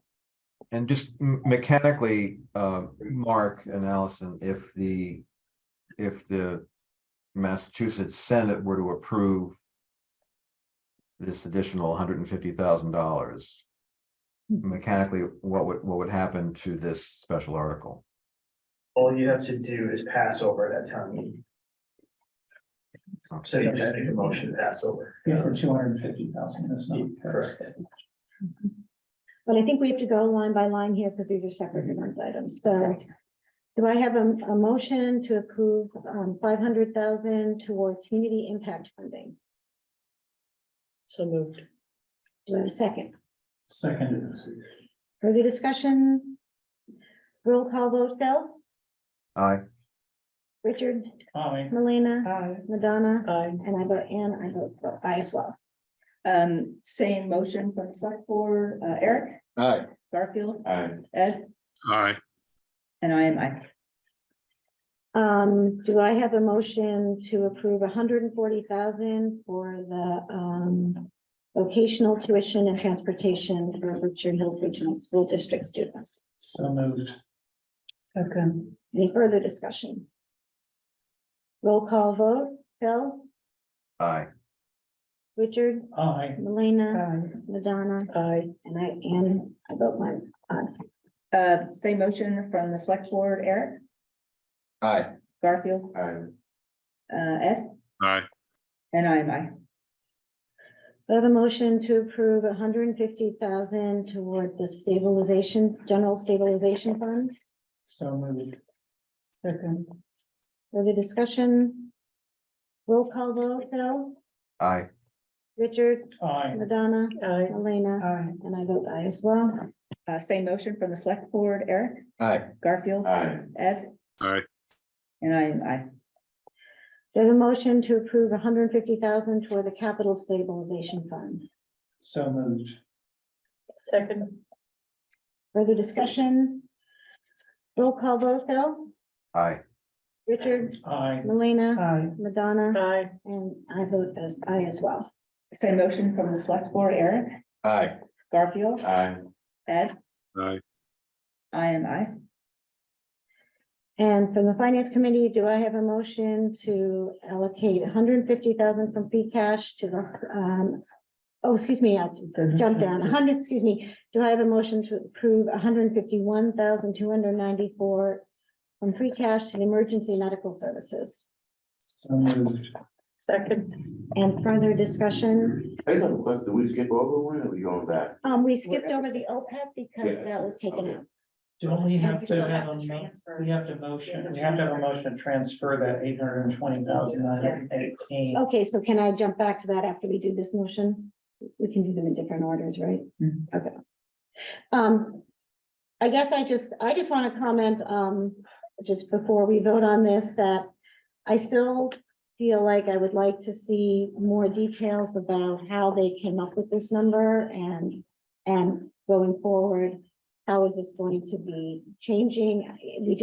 And just mechanically, Mark and Allison, if the Massachusetts Senate were to approve this additional $150,000, mechanically, what would happen to this special article? All you have to do is pass over that town meeting. So you just make a motion to pass over. Yeah, for 250,000, that's not Correct. But I think we have to go line by line here because these are separate different items. So do I have a motion to approve 500,000 toward community impact funding? So moved. Do I have a second? Seconded. Further discussion? Roll call vote, Phil, Aye. Richard, Aye. Melina, Aye. Madonna, Aye. and I vote aye as well. Same motion from the select board, Eric, Aye. Garfield, Aye. Ed, Aye. and I am I. Do I have a motion to approve 140,000 for the vocational tuition and transportation for Richard Hills Regional School District students. So moved. Second, Any further discussion? Roll call vote, Phil, Aye. Richard, Aye. Melina, aye. Madonna, Aye. and I vote aye. Same motion from the select board, Eric, Aye. Garfield, Aye. Ed, Aye. and I am I. I have a motion to approve 150,000 toward the stabilization, general stabilization fund. So moved. Second, Further discussion? Roll call vote, Phil, Aye. Richard, Aye. Madonna, Aye. Elena, aye. and I vote aye as well. Same motion from the select board, Eric, Aye. Garfield, Aye. Ed, Aye. and I am I. There's a motion to approve 150,000 toward the capital stabilization fund. So moved. Second. Further discussion? Roll call vote, Phil, Aye. Richard, Aye. Melina, Aye. Madonna, Aye. and I vote as aye as well. Same motion from the select board, Eric, Aye. Garfield, Aye. Ed, Aye. I am I. And from the finance committee, do I have a motion to allocate 150,000 from free cash to the, oh, excuse me, I jumped down, 100, excuse me. Do I have a motion to approve 151,294 from free cash to the emergency medical services? So moved. Second. And further discussion? I got a question, did we skip over one, or we going back? We skipped over the OPEB because that was taken out. Don't we have We to still have have a, to transfer. we have to have a motion to transfer that 820,918. Okay, so can I jump back to that after we do this motion? We can do them in different orders, right? Mhm. Okay. I guess I just want to comment, just before we vote on this, that I still feel like I would like to see more details about how they came up with this number and going forward, how is this going to be changing? We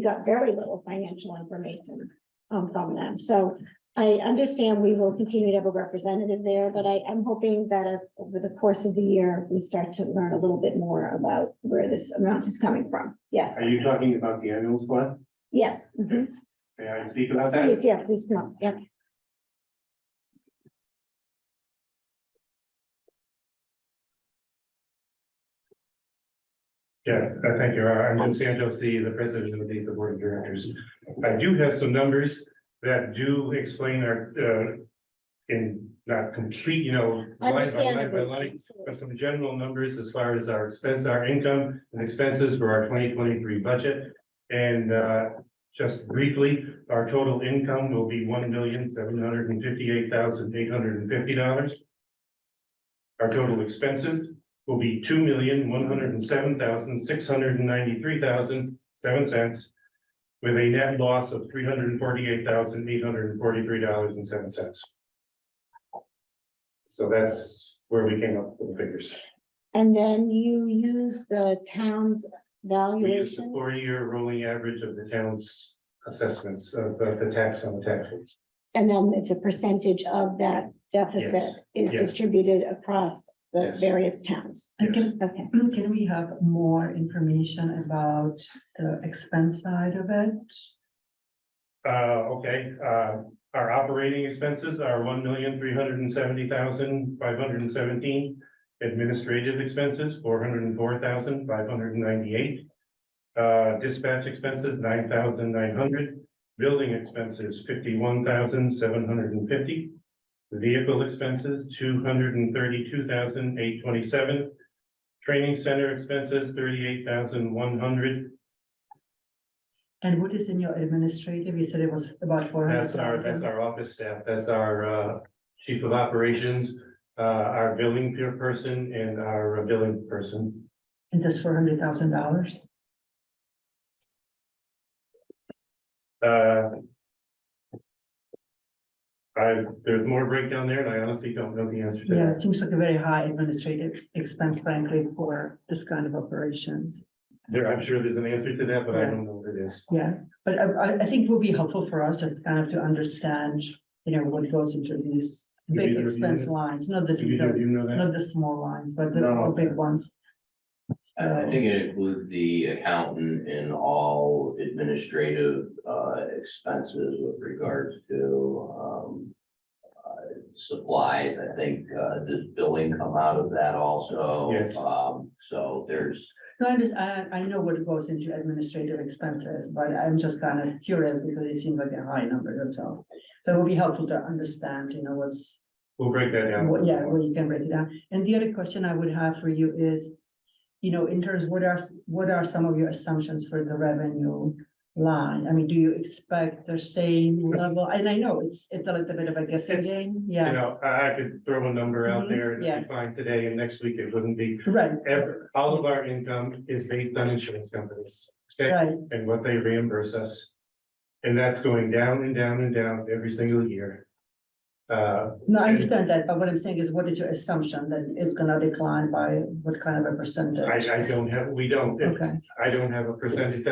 got very little financial information from them. So I understand we will continue to have a representative there, but I'm hoping that over the course of the year, we start to learn a little bit more about where this amount is coming from. Yes, Are you talking about the annual squad? yes. Mhm. May I speak about that? Please, yeah, please come up. Yeah. Yeah, thank you. I'm Jim Santos, the president of the board of directors. I do have some numbers that do explain our, in not complete, line by line by line, but some general numbers as far as our income and expenses for our 2023 budget. And just briefly, our total income will be $1,758,850. Our total expenses will be $2,107,693,07, with a net loss of $348,843.07. So that's where we came up with the figures. And then you use the town's We used the valuation, 4-year rolling average of the town's assessments of the tax on the tax rates. and then it's a percentage of that deficit is yes. distributed across the Yes. various towns. And Yes. Okay. can we have more information about the expense side of it? Okay, our operating expenses are $1,370,517. Administrative expenses, $404,598. Dispatch expenses, $9,900. Building expenses, $51,750. Vehicle expenses, $232,827. Training center expenses, $38,100. And what is in your administrative? You said it was about 400,000. That's our office staff. That's our chief of operations, our billing person and our billing person. And that's $400,000? There's more breakdown there, and I honestly don't know the answer to Yeah, that. it seems like a very high administrative expense, frankly, for this kind of operations. I'm sure there's an answer to that, but I don't know what it is. Yeah, but I think it will be helpful for us just kind of to understand, what goes into these big you expense review lines, not the, Do you know that? not the small lines, but the No. big ones. I think it includes the accountant and all administrative expenses with regards to supplies. I think does billing come out of that also? Yes. So there's, No, I know what goes into administrative expenses, but I'm just kind of curious because it seems like a high number, that's all. So it would be helpful to understand, you know, what's, We'll break that down. what, yeah, where you can break it down. And the other question I would have for you is, you know, in terms, what are some of your assumptions for the revenue line? I mean, do you expect the same level? And I know it's a little bit of a guessing It's- game, You yeah, know, I could throw a number out Mhm, there yeah. and find today and next week it wouldn't be. right, All of our income is based on insurance companies. Okay, right. and what they reimburse us. And that's going down and down and down every single year. No, I understand that, but what I'm saying is, what is your assumption that it's gonna decline by what kind of a percentage? I don't have, we don't, Okay. I don't have a percentage,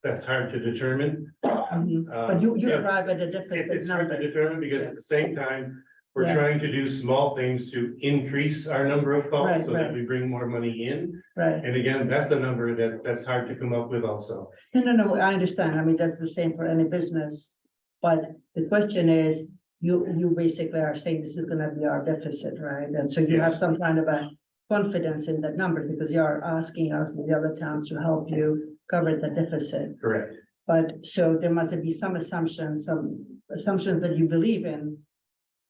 that's hard to determine. Mhm. But you yeah. arrive at a It's, deficit it's hard to number. determine because at the same time, we're Yeah. trying to do small things to increase our number of calls Right, so that right. we bring more money in. Right, And again, that's a number that's hard to come up with also. no, I understand, I mean, that's the same for any business. But the question is, you basically are saying this is gonna be our deficit, right? And so you have Yes. some kind of a confidence in that number because you're asking us, the other towns, to help you cover the deficit. Correct. But so there must be some assumptions that you believe in.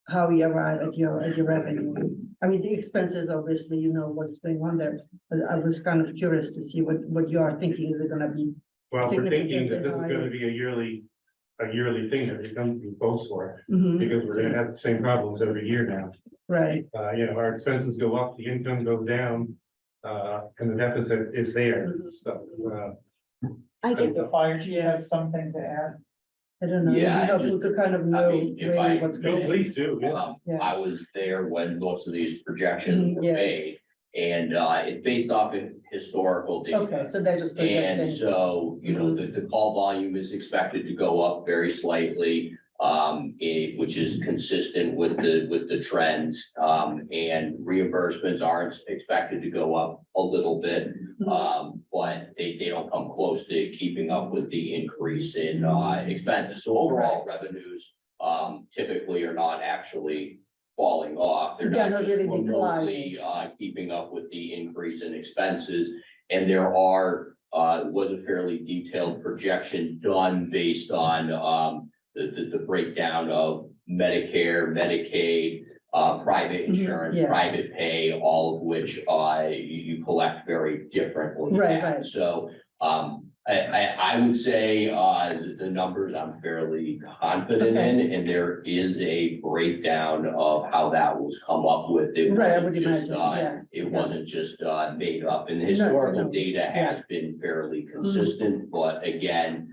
How you arrive at your revenue. I mean, the expenses, obviously, you know what's going on there, but I was kind of curious to see what you are thinking, is it gonna be? Well, we're thinking Significantly that this is higher. gonna be a yearly thing that we come to both for, Mhm, because we're gonna have the same problems every year now. right, You know, our expenses go up, the income goes down, and the deficit is there, so, I Does guess, the fire chief have something to add? I don't know, it'd be Yeah, helpful to kind of know mean, if really I- what's no, going on. please do, yeah. Yeah. I was there when most of these projections were Yeah. made. And it's based off of historical data. Okay, so they're just And projecting, so, you know, the call volume is expected to go up very slightly, which is consistent with the trends. And reimbursements aren't expected to go up a little bit, but they don't come close to keeping up with the increase in expenses. So overall revenues typically are not actually falling off. They're Yeah, not not just really remotely keeping up with the increase in expenses. And there was a fairly detailed projection done based on the breakdown of Medicare, Medicaid, private insurance, yeah. private pay, all of which you collect very differently. Right, at. right. So I would say the numbers I'm fairly confident Okay. in, and there is a breakdown of how that was come up with. It Right, I wasn't would just, imagine, yeah. It wasn't just made up, and the No, historical no, data yeah. has been fairly consistent, but again,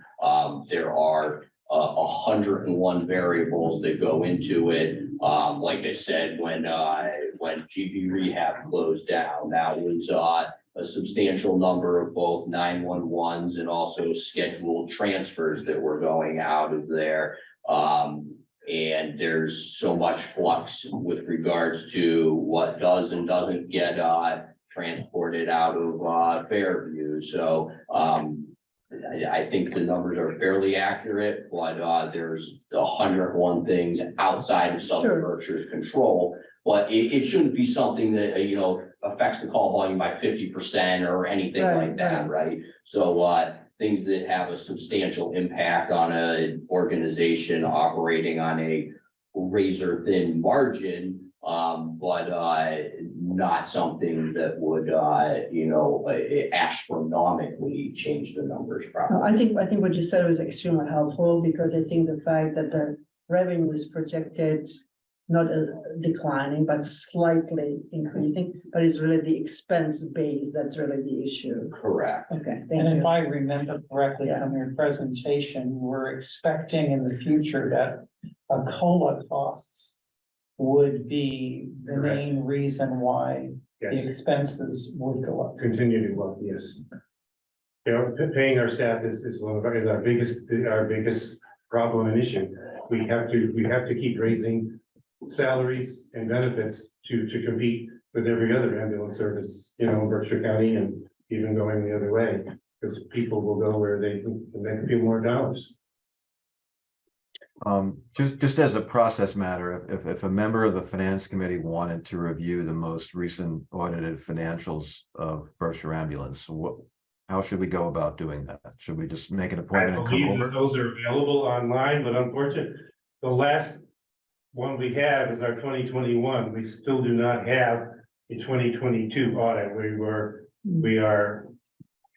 there are 101 variables that go into it. Like I said, when GP Rehab closed down, that was a substantial number of both 911s and also scheduled transfers that were going out of there. And there's so much flux with regards to what does and doesn't get transported out of Fairview. So I think the numbers are fairly accurate, but there's 101 things outside of Southern Sure. Berkshire's control. But it shouldn't be something that, affects the call volume by 50% or anything Right, like that, right? So things that have a substantial impact on an organization operating on a razor thin margin, but not something that would, astronomically change the numbers No, probably. I think what you said was extremely helpful, because I think the fact that the revenue is projected not declining, but slightly increasing, but it's really the expense base that's really the issue. Correct. Okay, And thank if you. I remember correctly from your presentation, we're expecting in the future that COLA costs would be the Correct. main reason why the Yes, expenses would go up. continue to go up, yes. Paying our staff is our biggest problem and issue. We have to keep raising salaries and benefits to compete with every other ambulance service, you know, in Berkshire County and even going the other way. Because people will go where they can make a few more dollars. Just as a process matter, if a member of the finance committee wanted to review the most recent audited financials of Berkshire Ambulance, how should we go about doing that? Should we just make an I appointment and come believe that over? those are available online, but unfortunately, the last one we have is our 2021. We still do not have a 2022 audit. We are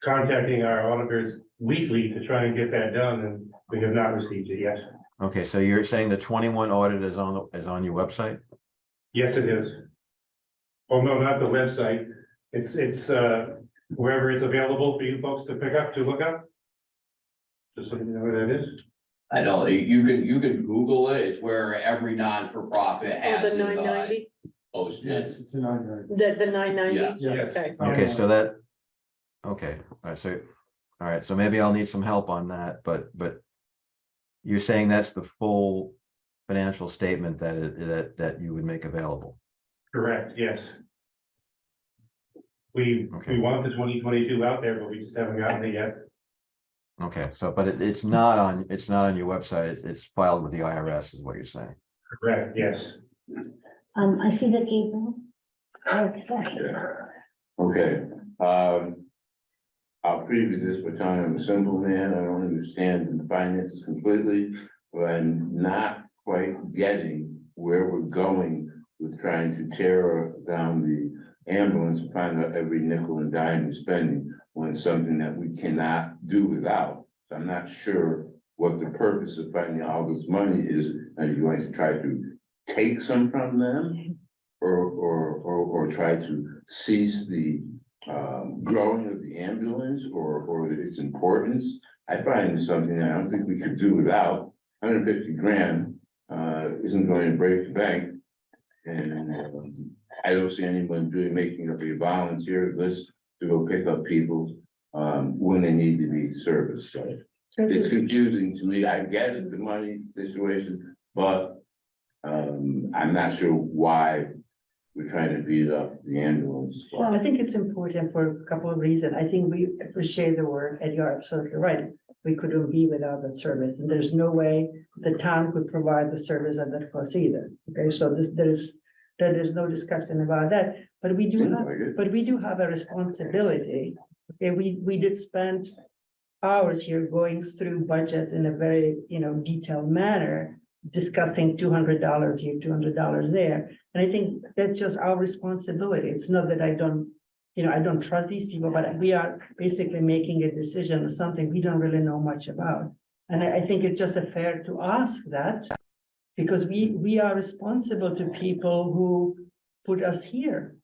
contacting our auditors weekly to try and get that done, and we have not received it yet. Okay, so you're saying the 21 audit is on your website? Yes, it is. Oh, no, not the website. It's wherever it's available for you folks to pick up, to look up. Just so you know where that is. I know, you can Google it, it's where every non-for-profit Oh, has the it 990, posted. It's a 990. the 990? Yes. Okay. Okay, so that, okay, all right, so maybe I'll need some help on that, but you're saying that's the full financial statement that you would make available? Correct, yes. We want the 2022 out there, but we just haven't gotten it yet. Okay, so, but it's not on your website, it's filed with the IRS is what you're saying? Correct, yes. I see that Gabriel. Oh, sorry. Okay, I'll preview this by telling I'm a simple man. I don't understand the finances completely, but I'm not quite getting where we're going with trying to tear down the ambulance and find out every nickel and dime we're spending when it's something that we cannot do without. So I'm not sure what the purpose of finding all this money is. Are you going to try to take some from them or try to cease the growing of the ambulance or its importance? I find it's something that I don't think we should do without. 150 grand isn't going to break the bank. And I don't see anyone making up a volunteer list to go pick up people when they need to be serviced. So it's confusing to me. I get it, the money situation, but I'm not sure why we're trying to beat up the ambulance. Well, I think it's important for a couple of reasons. I think we appreciate the work, and you're absolutely right. We couldn't be without the service, and there's no way the town could provide the service at that cost either. Okay, so there's no discussion about that, but we do have a responsibility. Okay, we did spend hours here going through budgets in a very, detailed manner, discussing $200 here, $200 there. And I think that's just our responsibility. It's not that I don't trust these people, but we are basically making a decision on something we don't really know much about. And I think it's just fair to ask that, because we are responsible to people who put us here,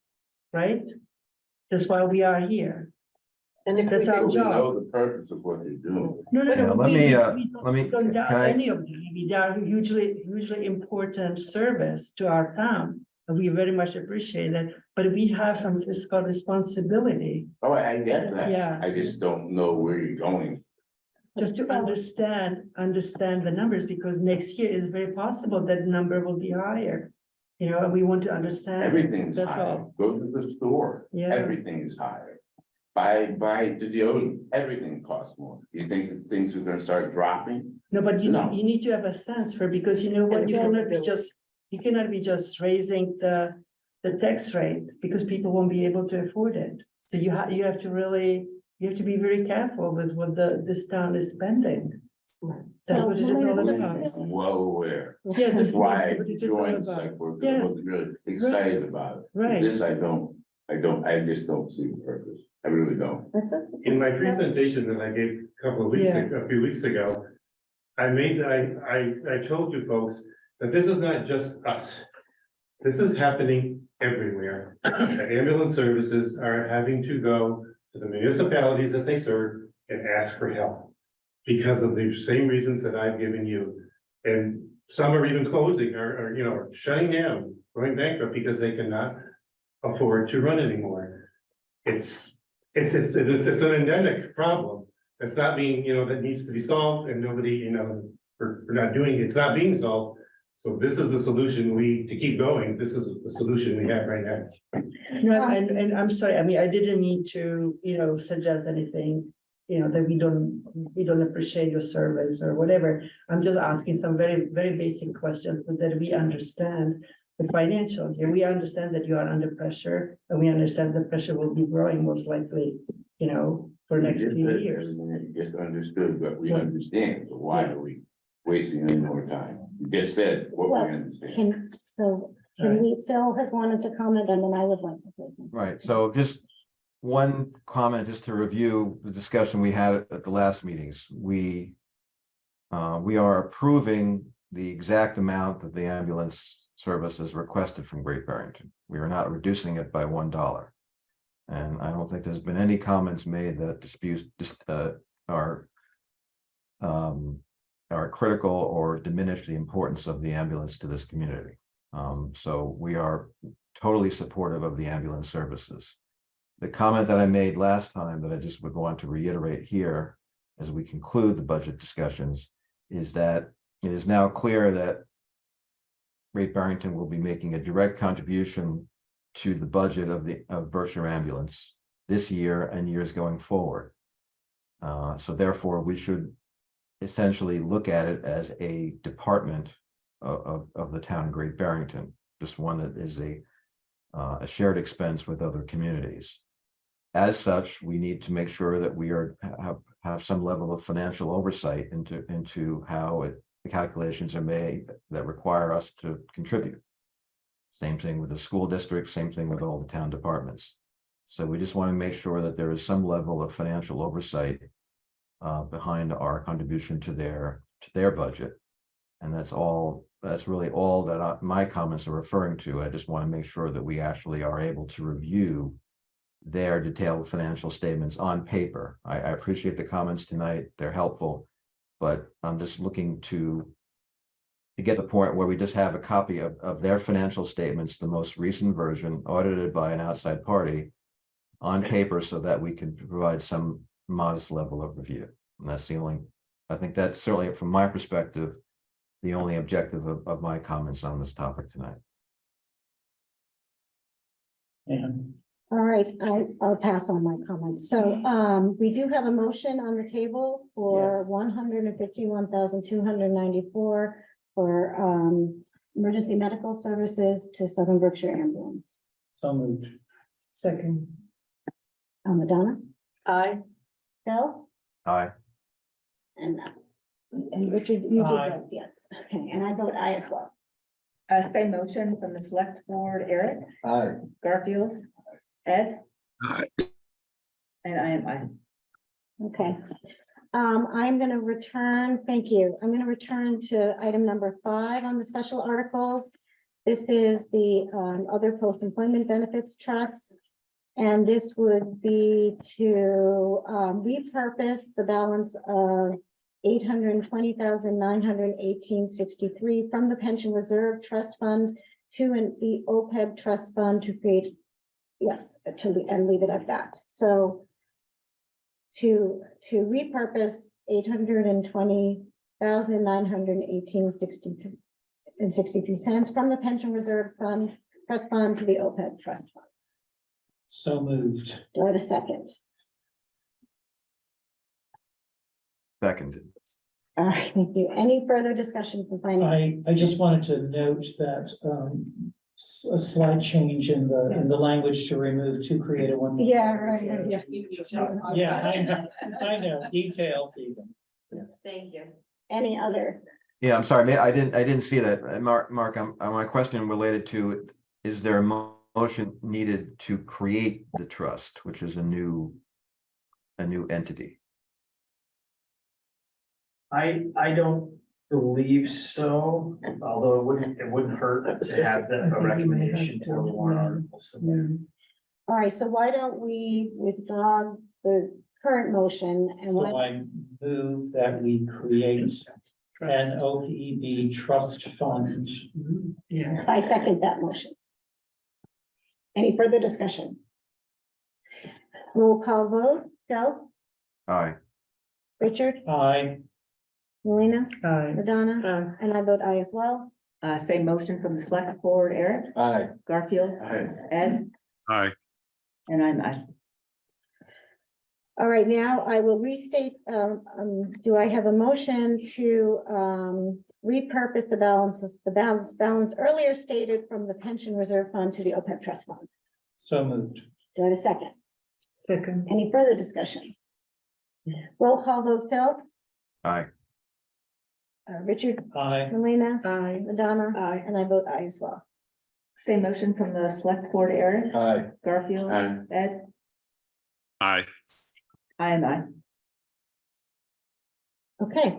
right? That's why we are here. And if That's our We job. know the purpose of what they're doing. No. Yeah, let me, We don't doubt can I- any of them. They are hugely important service to our town. And we very much appreciate that, but we have some fiscal responsibility, Oh, I get that. Yeah. I just don't know where you're going. just to understand the numbers, because next year is very possible that number will be higher. And we want to understand. Everything's That's higher. all. Go to the store. Yeah. Everything is higher. Buy the deodorant, everything costs more. You think that things are gonna start dropping? No, but you No. need to have a sense for, because you know what, you cannot be just raising the tax rate, because people won't be able to afford it. So you have to be very careful with what this town is spending. That's So what it is all Helena, about. I'm well aware. Yeah, That's why I that's what it is all joined about. Select-Board, because I Yeah. wasn't really excited about it. Right. This I just don't see the purpose. I really don't. In my presentation that I gave a few weeks ago, I told you folks that this is not just us. This is happening everywhere. That ambulance services are having to go to the municipalities that they serve and ask for help because of the same reasons that I've given you. And some are even closing or shutting down, going bankrupt because they cannot afford to run anymore. It's an endemic problem. It's not being, that needs to be solved, and nobody, we're not doing it. It's not being solved. So this is the solution to keep going, this is the solution we have right now. No, and I'm sorry, I mean, I didn't mean to, suggest anything, that we don't appreciate your service or whatever. I'm just asking some very, very basic questions so that we understand the financials. And we understand that you are under pressure, and we understand the pressure will be growing most likely, for next few years. Just understood, but we understand, so why are we wasting any more time? You just said what we understand. Phil has wanted to comment, and then I would like to say something. Right, so just one comment, just to review the discussion we had at the last meetings. We are approving the exact amount that the ambulance service is requested from Great Barrington. We are not reducing it by $1. And I don't think there's been any comments made that dispute are critical or diminish the importance of the ambulance to this community. So we are totally supportive of the ambulance services. The comment that I made last time that I just would want to reiterate here as we conclude the budget discussions is that it is now clear that Great Barrington will be making a direct contribution to the budget of Berkshire Ambulance this year and years going forward. So therefore, we should essentially look at it as a department of the town of Great Barrington, just one that is a shared expense with other communities. As such, we need to make sure that we have some level of financial oversight into how the calculations are made that require us to contribute. Same thing with the school district, same thing with all the town departments. So we just want to make sure that there is some level of financial oversight behind our contribution to their budget. And that's really all that my comments are referring to. I just want to make sure that we actually are able to review their detailed financial statements on paper. I appreciate the comments tonight. They're helpful, but I'm just looking to get the point where we just have a copy of their financial statements, the most recent version, audited by an outside party on paper so that we can provide some modest level of review. And that's I think that's certainly from my perspective, the only objective of my comments on this topic tonight. Yeah. All right, I'll pass on my comments. So we do have a motion on the table for Yes. 151,294 for emergency medical services to Southern Berkshire Ambulance. So moved. Second. Madonna, Aye. Bill, Aye. and Richard, you did Aye. vote yes. Okay, and I vote aye as well. Same motion from the select board, Eric, Aye. Garfield, Ed, Aye. and I am aye. Okay. I'm going to return, thank you. I'm going to return to item number 5 on the special articles. This is the other post-employment benefits trust. And this would be to repurpose the balance of $820,918.63 from the pension reserve trust fund to the OPEB trust fund to create, and leave it at that. So to repurpose $820,918.63 from the pension reserve fund trust fund to the OPEB trust fund. So moved. Do I have a second? Seconded. All right, thank you. Any further discussion from finance? I just wanted to note that a slight change in the language to remove to create a one. Yeah, right, yeah. Yeah, I know, details even. Thank you. Any other? Yeah, I'm sorry, I didn't see that. Mark, my question related to, is there a motion needed to create the trust, which is a new entity? I don't believe so, although it wouldn't hurt to have a recommendation to a warrant article. All right, so why don't we withdraw the current motion and So why, I move that we create an OPEB trust fund. Yeah. I second that motion. Any further discussion? Roll call vote, Bill, Aye. Richard, Aye. Melina, Aye. Madonna, and I vote aye as well. Same motion from the select board, Eric, Aye. Garfield, Aye. Ed, Aye. and I'm aye. All right, now I will restate, do I have a motion to, repurpose the balance earlier stated from the pension reserve fund to the OPEB trust fund? So moved. Do I have a second? Second. Any further discussion? Roll call vote, Phil, Aye. Richard, Aye. Melina, Aye. Madonna, Aye. and I vote aye as well. Same motion from the select board, Eric, Aye. Garfield, Aye. Ed, Aye. I am aye. Okay.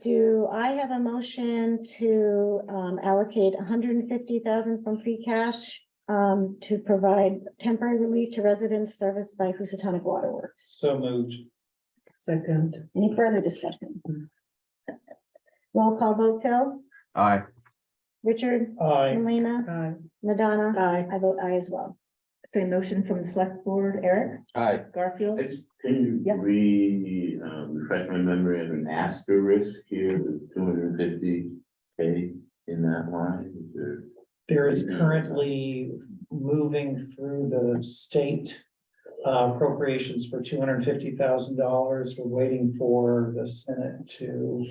Do I have a motion to allocate $150,000 from free cash to provide temporary relief to residents serviced by Housatonic Water Works? So moved. Second. Any further discussion? Roll call vote, Phil, Aye. Richard, Aye. Melina, Aye. Madonna. Aye. I vote aye as well. Same motion from the select board, Eric, Aye. Garfield, Can Yep. you refresh my memory of an asterisk here, the 250K in that line? Is there- There is currently moving through the state appropriations for $250,000. We're waiting for the Senate to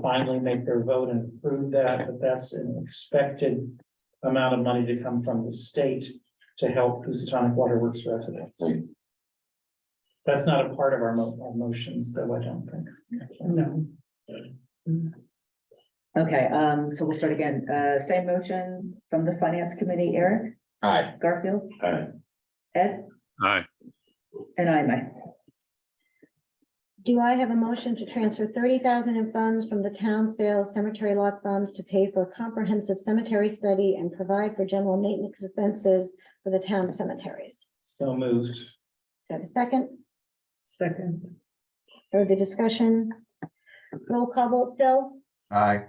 finally make their vote and approve that, but that's an expected amount of money to come from the state to help Housatonic Water Works residents. That's not a part of our motions, though, I don't think. No. okay, so we'll start again, same motion from the finance committee, Eric, Aye. Garfield, Aye. Ed, Aye. and I'm aye. Do I have a motion to transfer $30,000 in funds from the town sales cemetery lot funds to pay for a comprehensive cemetery study and provide for general maintenance expenses for the town cemeteries? So moved. Do I have a second? Second. Further discussion? Roll call vote, Phil, Aye.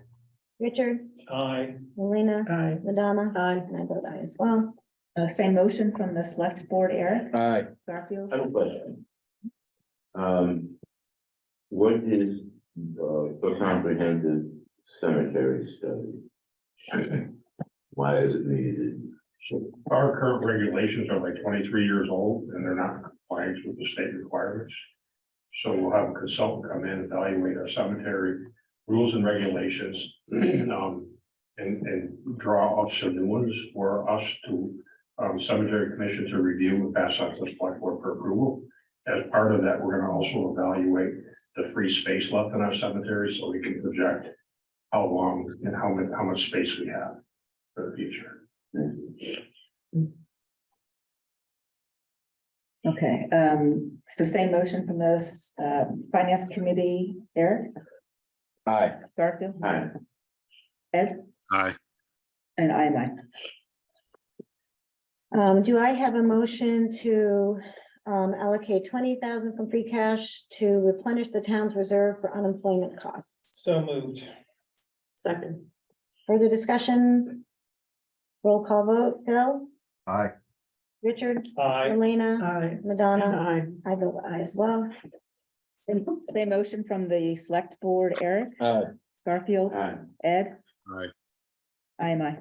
Richard, Aye. Melina, Aye. Madonna. Aye. And I vote aye as well. Same motion from the select board, Eric, Aye. Garfield, I have a question. What is the comprehensive cemetery study? Why is it needed? So our current regulations are like 23 years old and they're not in compliance with the state requirements. So we'll have a consultant come in, evaluate our cemetery rules and regulations, and draw up some new ones for us to, cemetery commission to review and pass on to the select board for approval. As part of that, we're gonna also evaluate the free space left in our cemetery so we can project how long and how much space we have for the future. okay, it's the same motion from the, finance committee, Eric, Aye. Garfield, Aye. Ed, Aye. and I'm aye. Do I have a motion to allocate $20,000 from free cash to replenish the town's reserve for unemployment costs? So moved. Second. Further discussion? Roll call vote, Phil, Aye. Richard, Aye. Melina, Aye. Madonna. Aye. I vote aye as well. Same motion from the select board, Eric, Aye. Garfield, Aye. Ed, Aye. I am aye.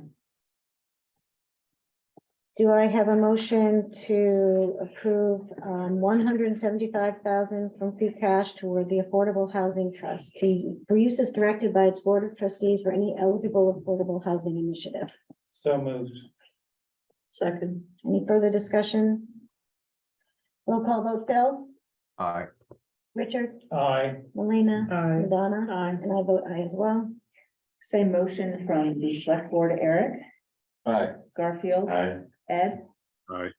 Do I have a motion to approve $175,000 from free cash toward the Affordable Housing Trust for uses directed by its Board of Trustees for any eligible affordable housing initiative? So moved. Second. Any further discussion? Roll call vote, Phil, Aye. Richard, Aye. Melina, Aye. Madonna, Aye. and I vote aye as well. Same motion from the select board, Eric, Aye. Garfield, Aye. Ed, Aye.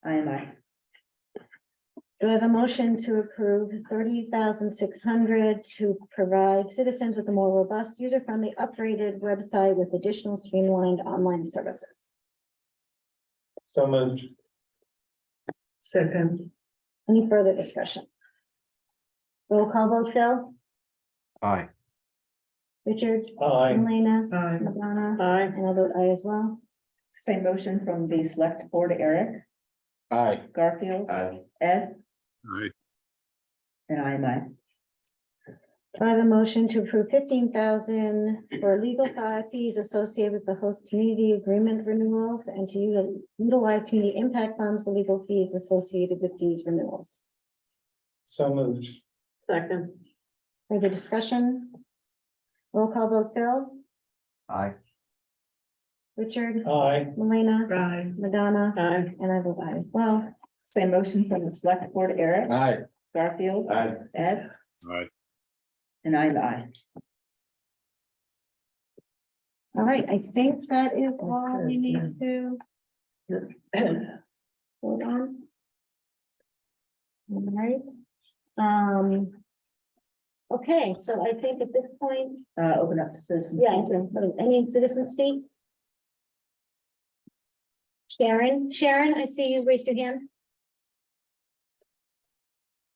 I am aye. Do I have a motion to approve $30,600 to provide citizens with a more robust, user-friendly, upgraded website with additional streamlined online services? So moved. Second. Any further discussion? Roll call vote, Phil, Aye. Richard, Aye. Elena, Aye. Madonna, Aye. and I vote aye as well. Same motion from the select board, Eric, Aye. Garfield, Aye. Ed, Aye. and I am aye. I have a motion to approve 15,000 for legal fees associated with the host community agreement renewals and to utilize community impact funds for legal fees associated with these renewals. So moved. Second. Further discussion? Roll call vote, Phil, Aye. Richard, Aye. Melina, Aye. Madonna, Aye. and I vote aye as well. Same motion from the select board, Eric, Aye. Garfield, Aye. Ed, Aye. and I'm aye. All right, I think that is all we need to hold on. All right. Okay, so I think at this point, Open up to citizens. yeah, any citizen speak? Sharon, I see you raised your hand.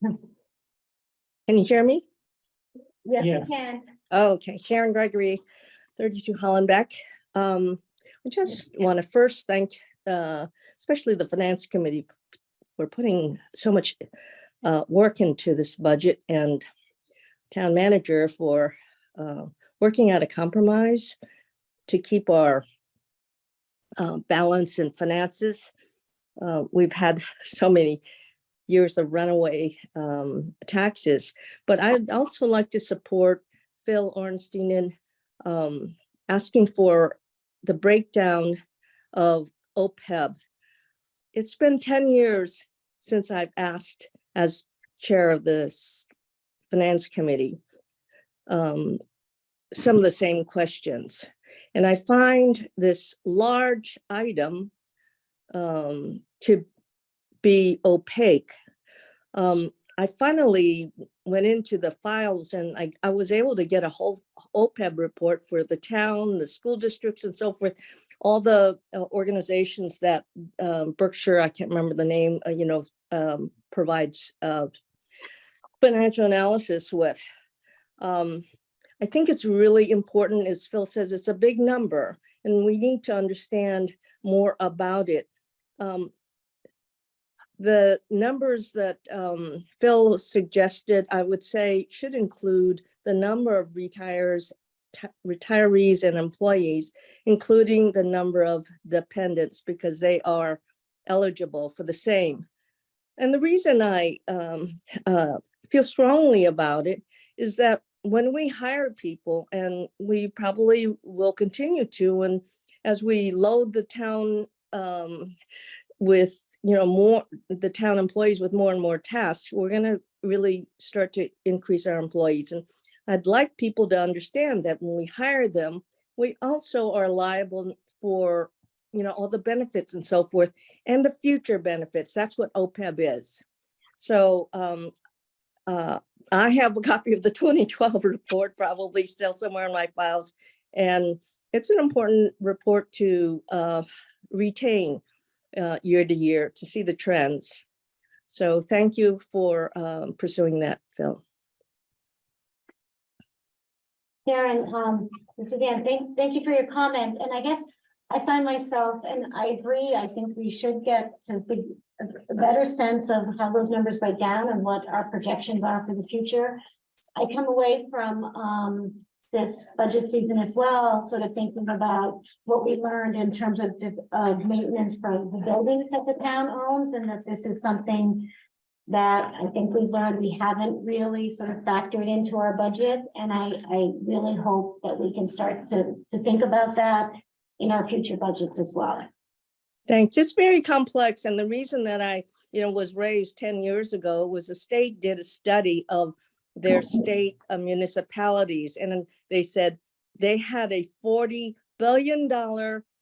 Can you hear me? Yes, you Yes. can. Okay, Sharon Gregory, 32 Hollenbeck. I just want to first thank, especially the Finance Committee for putting so much work into this budget, and Town Manager for working out a compromise to keep our balance in finances. We've had so many years of runaway taxes, but I'd also like to support Phil Ornstein in asking for the breakdown of OPEB. It's been 10 years since I've asked, as chair of this Finance Committee, some of the same questions. And I find this large item to be opaque. I finally went into the files and I was able to get a whole OPEB report for the town, the school districts and so forth, all the organizations that Berkshire, I can't remember the name, provides financial analysis with. I think it's really important, as Phil says, it's a big number and we need to understand more about it. The numbers that Phil suggested, I would say, should include the number of retirees and employees, including the number of dependents, because they are eligible for the same. And the reason I feel strongly about it is that when we hire people, and we probably will continue to, and as we load the town with more, the town employees with more and more tasks, we're going to really start to increase our employees. And I'd like people to understand that when we hire them, we also are liable for all the benefits and so forth, and the future benefits. That's what OPEB is. So I have a copy of the 2012 report, probably still somewhere in my files, and it's an important report to retain year to year to see the trends. So thank you for pursuing that, Phil. Karen, this again, thank you for your comment. And I guess I find myself, and I agree, I think we should get to a better sense of how those numbers break down and what our projections are for the future. I come away from this budget season as well, sort of thinking about what we learned in terms of maintenance for the buildings that the town owns, and that this is something that I think we've learned we haven't really sort of factored into our budget. And I really hope that we can start to think about that in our future budgets as well. Thanks. It's very complex. And the reason that I, was raised 10 years ago was the state did a study of their state municipalities. And they said they had a $40 billion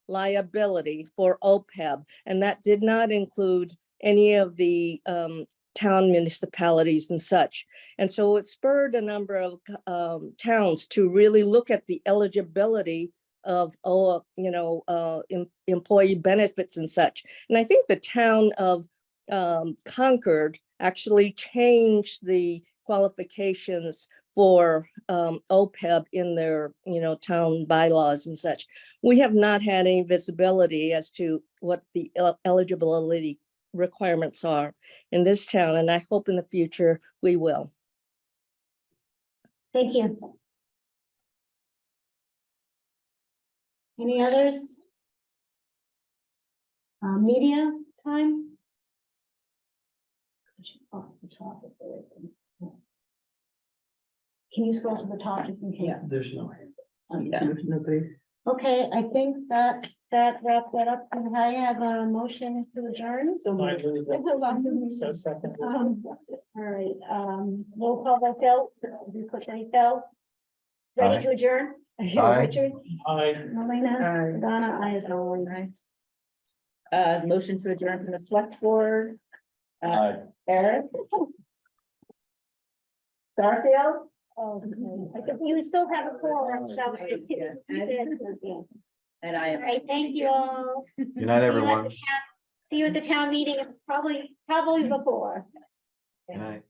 liability for OPEB. And that did not include any of the town municipalities and such. And so it spurred a number of towns to really look at the eligibility of employee benefits and such. And I think the town of Concord actually changed the qualifications for OPEB in their town bylaws and such. We have not had any visibility as to what the eligibility requirements are in this town, and I hope in the future we will. Thank you. Any others? Media time? Can you scroll to the top just in case? There's no hands. Okay, I think that wraps that up. Can I have a motion to adjourn? So second. All right, roll call by Phil. Do you put any Phil? Ready Aye. to adjourn? Aye. Richard, Aye. Melina, Donna, I as well. Motion to adjourn from the select board. Aye. Eric? Garfield? Oh, I think you still have a quorum, so. And I All am. right, thank you all. Good night, See you at the everyone. town- See you at the town meeting, probably before. Good night.